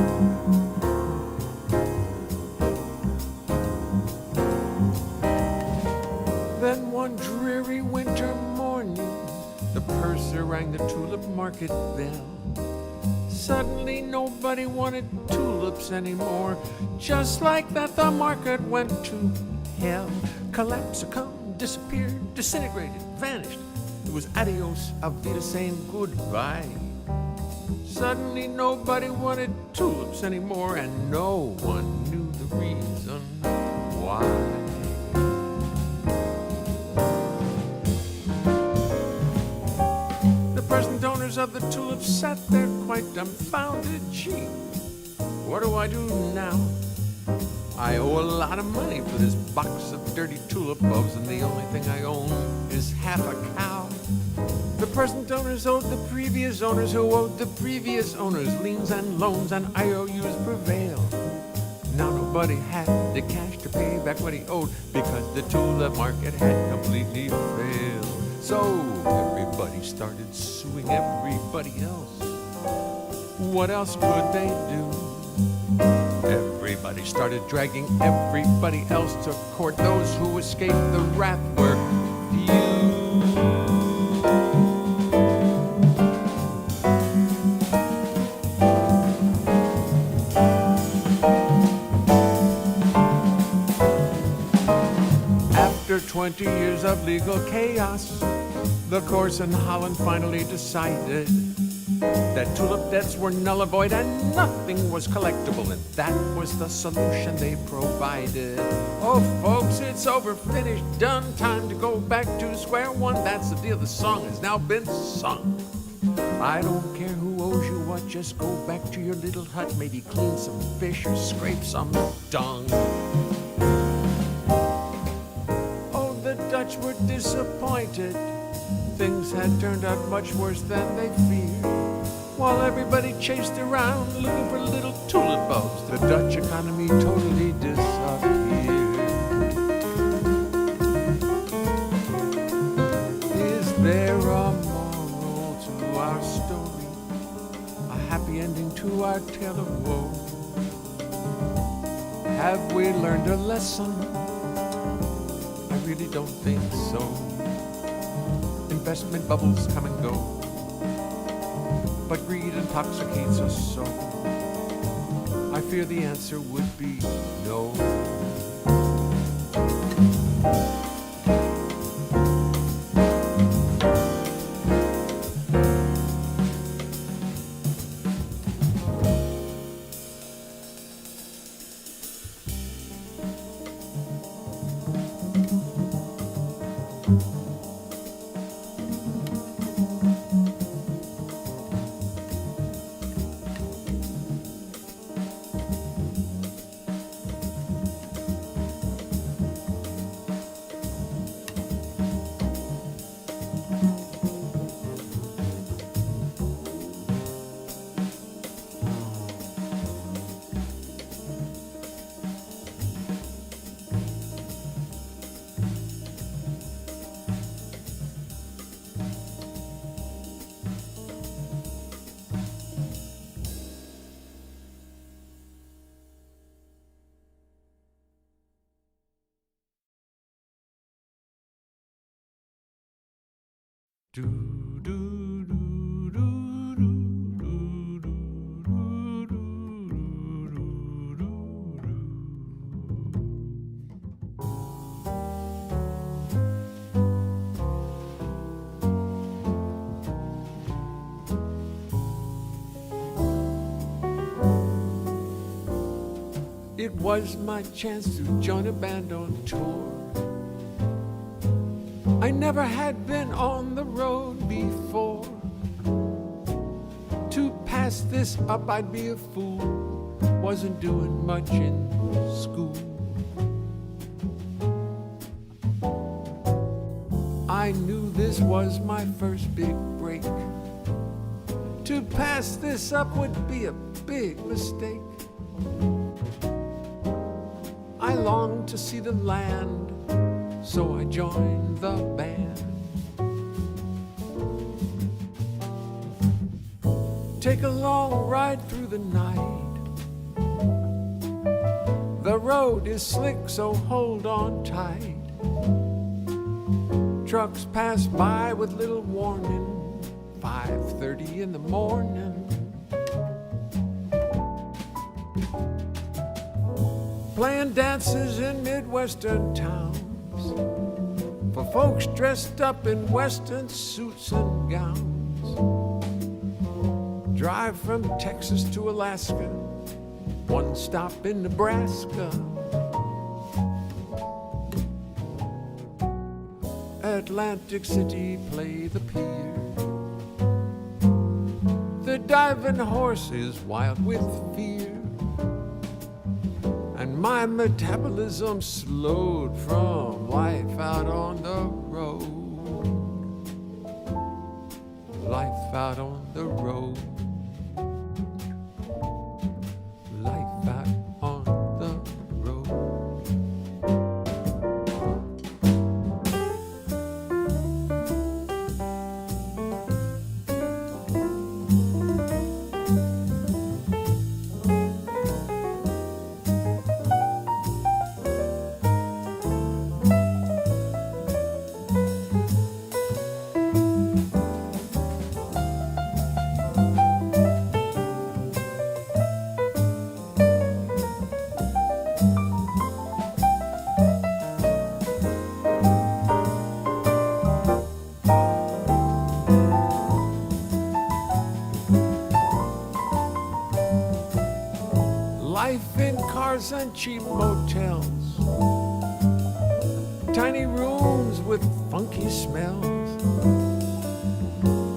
Then one dreary winter morning, the purser rang the tulip market bell. Suddenly nobody wanted tulips anymore. Just like that, the market went to hell. Collapse, succumbed, disappeared, disintegrated, vanished. It was adios, Avita saying goodbye. Suddenly nobody wanted tulips anymore, and no one knew the reason why. The present owners of the tulips sat there quite dumbfounded. Gee, what do I do now? I owe a lot of money for this box of dirty tulip bulbs, and the only thing I own is half a cow. The present owners owed the previous owners who owed the previous owners. Liens and loans and IOUs prevailed. Now nobody had the cash to pay back what he owed because the tulip market had completely failed. So everybody started suing everybody else. What else could they do? Everybody started dragging everybody else to court. Those who escaped the wrath were few. After 20 years of legal chaos, the courts in Holland finally decided that tulip debts were null and void and nothing was collectible, and that was the solution they provided. Oh, folks, it's over, finished, done, time to go back to square one. That's the deal, the song has now been sung. I don't care who owes you what, just go back to your little hut, maybe clean some fish or scrape some dung. Oh, the Dutch were disappointed. Things had turned out much worse than they feared. While everybody chased around looking for little tulip bulbs, the Dutch economy totally disappeared. Is there a moral to our story? A happy ending to our tale of woe? Have we learned a lesson? I really don't think so. Investment bubbles come and go, but greed intoxicates us so. I fear the answer would be no. Do do do do do do do do do do. It was my chance to join a band on tour. I never had been on the road before. To pass this up, I'd be a fool. Wasn't doing much in school. I knew this was my first big break. To pass this up would be a big mistake. I longed to see the land, so I joined the band. Take a long ride through the night. The road is slick, so hold on tight. Trucks pass by with little warning. 5:30 in the morning. Playing dances in Midwestern towns for folks dressed up in Western suits and gowns. Drive from Texas to Alaska, one stop in Nebraska. Atlantic City, play the pier. The diving horse is wild with fear. And my metabolism slowed from life out on the road. Life out on the road. Life out on the road. Life in cars and cheap motels, tiny rooms with funky smells.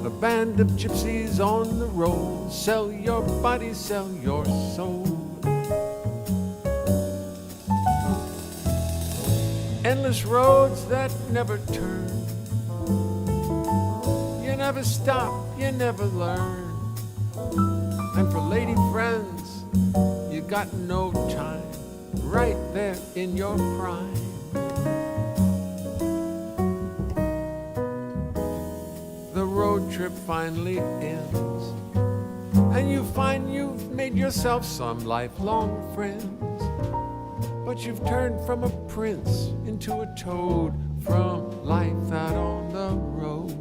A band of gypsies on the road, sell your body, sell your soul. Endless roads that never turn. You never stop, you never learn. And for lady friends, you got no time, right there in your prime. The road trip finally ends, and you find you've made yourself some lifelong friends. But you've turned from a prince into a toad from life out on the road.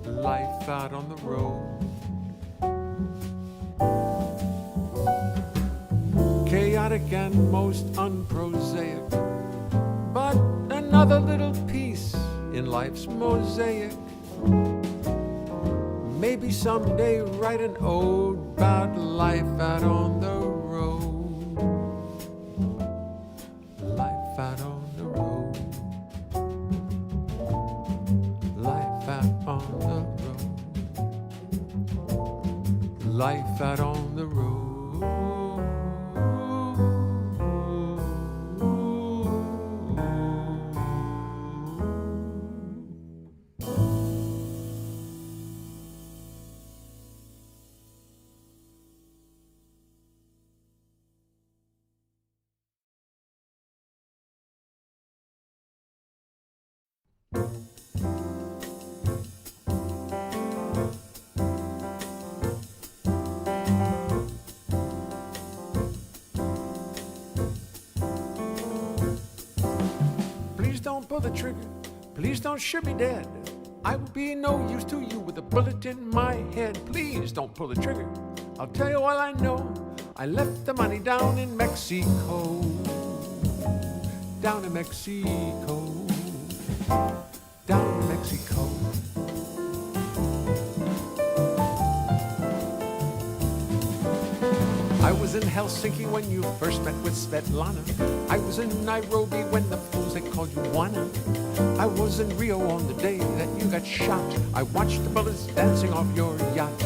Life out on the road. Chaotic and most unprosaic, but another little piece in life's mosaic. Maybe someday write an ode about life out on the road. Life out on the road. Life out on the road. Life out on the road. Please don't pull the trigger. Please don't shoot me dead. I will be no use to you with a bullet in my head. Please don't pull the trigger. I'll tell you all I know. I left the money down in Mexico. Down in Mexico. Down in Mexico. I was in Helsinki when you first met with Svetlana. I was in Nairobi when the fools they called you Juana. I was in Rio on the day that you got shot. I watched the bullets dancing off your yacht.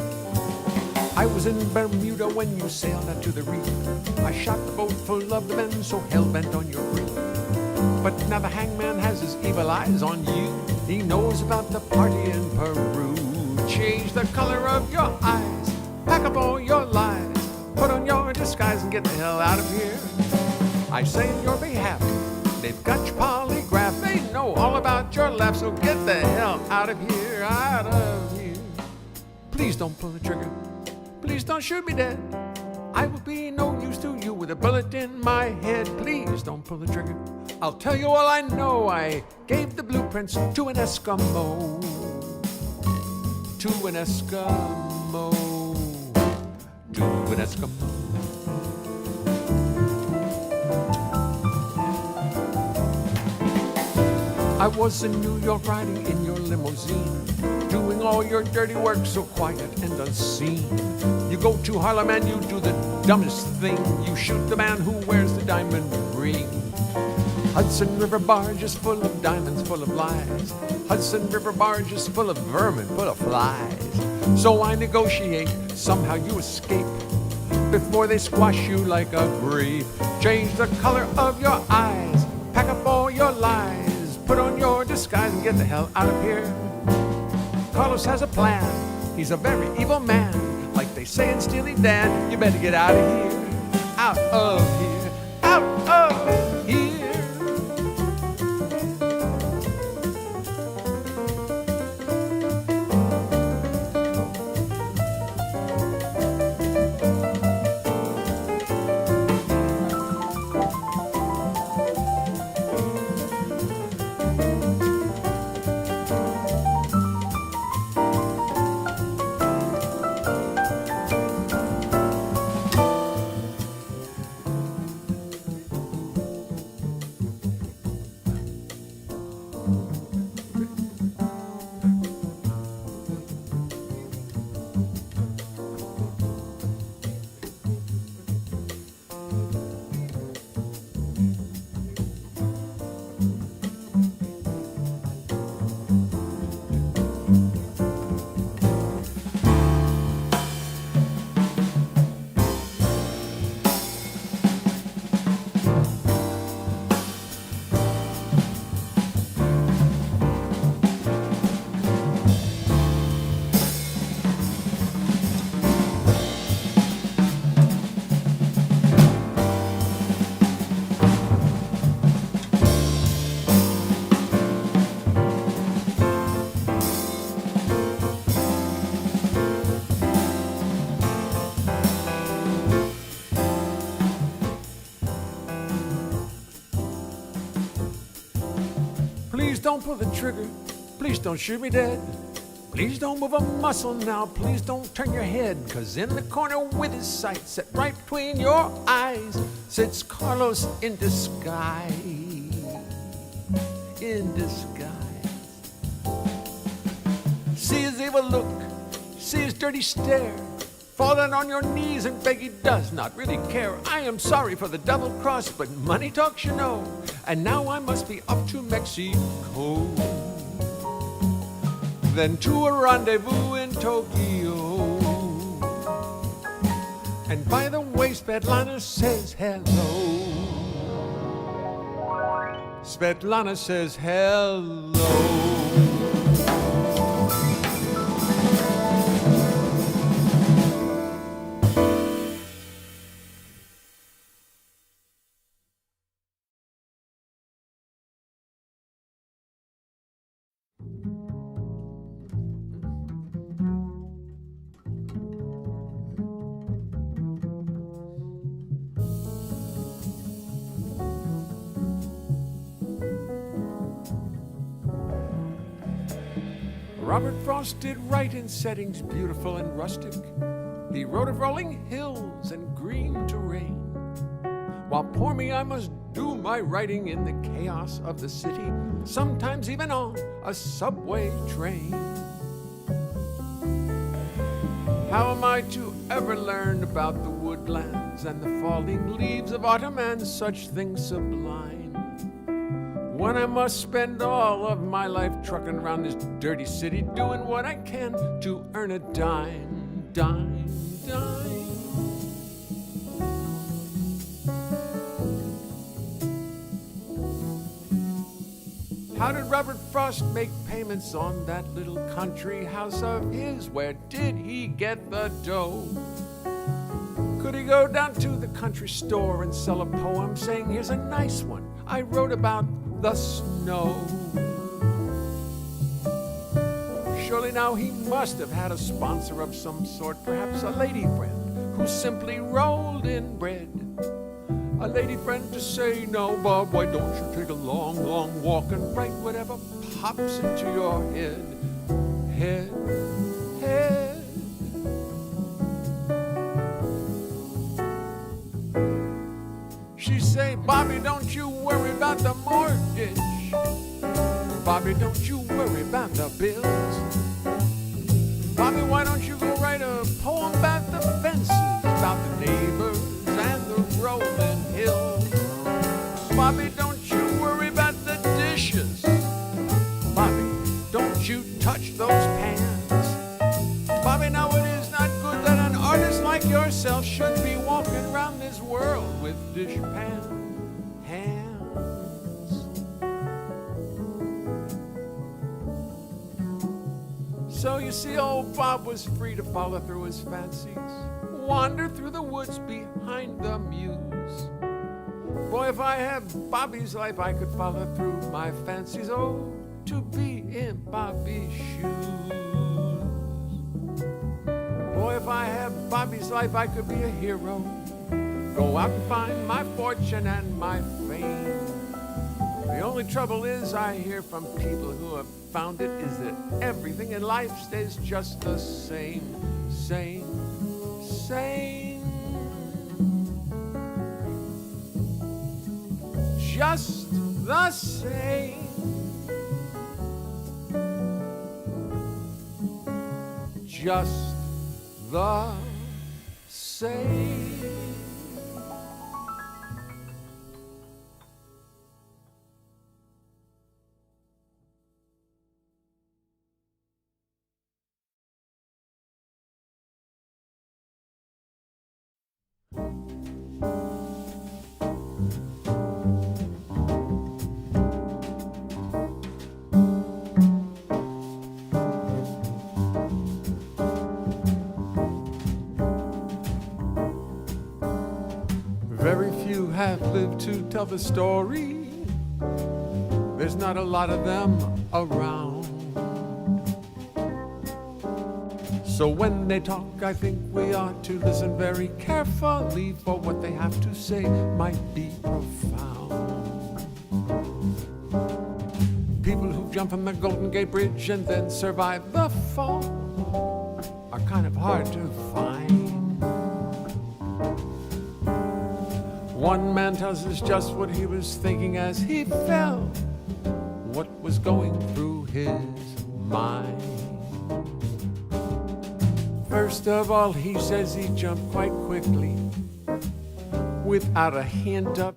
I was in Bermuda when you sailed out to the reef. I shot the boat full of the men so hell-bent on your grief. But now the hangman has his evil eyes on you. He knows about the party in Peru. Change the color of your eyes. Pack up all your lies. Put on your disguise and get the hell out of here. I say in your behalf, they've got your polygraph. They know all about your laugh, so get the hell out of here, out of here. Please don't pull the trigger. Please don't shoot me dead. I will be no use to you with a bullet in my head. Please don't pull the trigger. I'll tell you all I know. I gave the blueprints to an Eskimo. To an Eskimo. To an Eskimo. I was in New York riding in your limousine, doing all your dirty work so quiet and unseen. You go to Harlem and you do the dumbest thing. You shoot the man who wears the diamond ring. Hudson River barge is full of diamonds, full of lies. Hudson River barge is full of vermin, full of flies. So I negotiate, somehow you escape before they squash you like a grape. Change the color of your eyes, pack up all your lies, put on your disguise and get the hell out of here. Carlos has a plan, he's a very evil man. Like they say in Steely Dan, you better get out of here, out of here, out of here. Please don't pull the trigger. Please don't shoot me dead. Please don't move a muscle now. Please don't turn your head. 'Cause in the corner with his sight set right between your eyes sits Carlos in disguise. In disguise. See his evil look. See his dirty stare. Fall down on your knees and beg, he does not really care. I am sorry for the double cross, but money talks, you know. And now I must be up to Mexico, then to a rendezvous in Tokyo. And by the way, Svetlana says hello. Svetlana says hello. Robert Frost did write in settings beautiful and rustic. He wrote of rolling hills and green terrain. While poor me, I must do my writing in the chaos of the city, sometimes even on a subway train. How am I to ever learn about the woodlands and the falling leaves of autumn and such things sublime, when I must spend all of my life trucking around this dirty city, doing what I can to earn a dime, dime, dime? How did Robert Frost make payments on that little country house of his? Where did he get the dough? Could he go down to the country store and sell a poem saying, here's a nice one I wrote about the snow? Surely now he must have had a sponsor of some sort, perhaps a lady friend who simply rolled in bread. A lady friend to say, now Bob, why don't you take a long, long walk and write whatever pops into your head, head, head. She say, Bobby, don't you worry about the mortgage. Bobby, don't you worry about the bills. Bobby, why don't you go write a poem about the fences, about the neighbors and the rolling hills? Bobby, don't you worry about the dishes. Bobby, don't you touch those pans. Bobby, now it is not good that an artist like yourself should be walking around this world with dishpan hands. So you see, old Bob was free to follow through his fancies, wander through the woods behind the muse. Boy, if I had Bobby's life, I could follow through my fancies. Oh, to be in Bobby's shoes. Boy, if I had Bobby's life, I could be a hero. Go out and find my fortune and my fame. The only trouble is, I hear from people who have found it, is that everything in life stays just the same, same, same. Just the same. Just the same. Very few have lived to tell the story. There's not a lot of them around. So when they talk, I think we ought to listen very carefully, for what they have to say might be profound. People who jump from the Golden Gate Bridge and then survive the fall are kind of hard to find. One man tells us just what he was thinking as he fell, what was going through his mind. First of all, he says he jumped quite quickly, without a hint of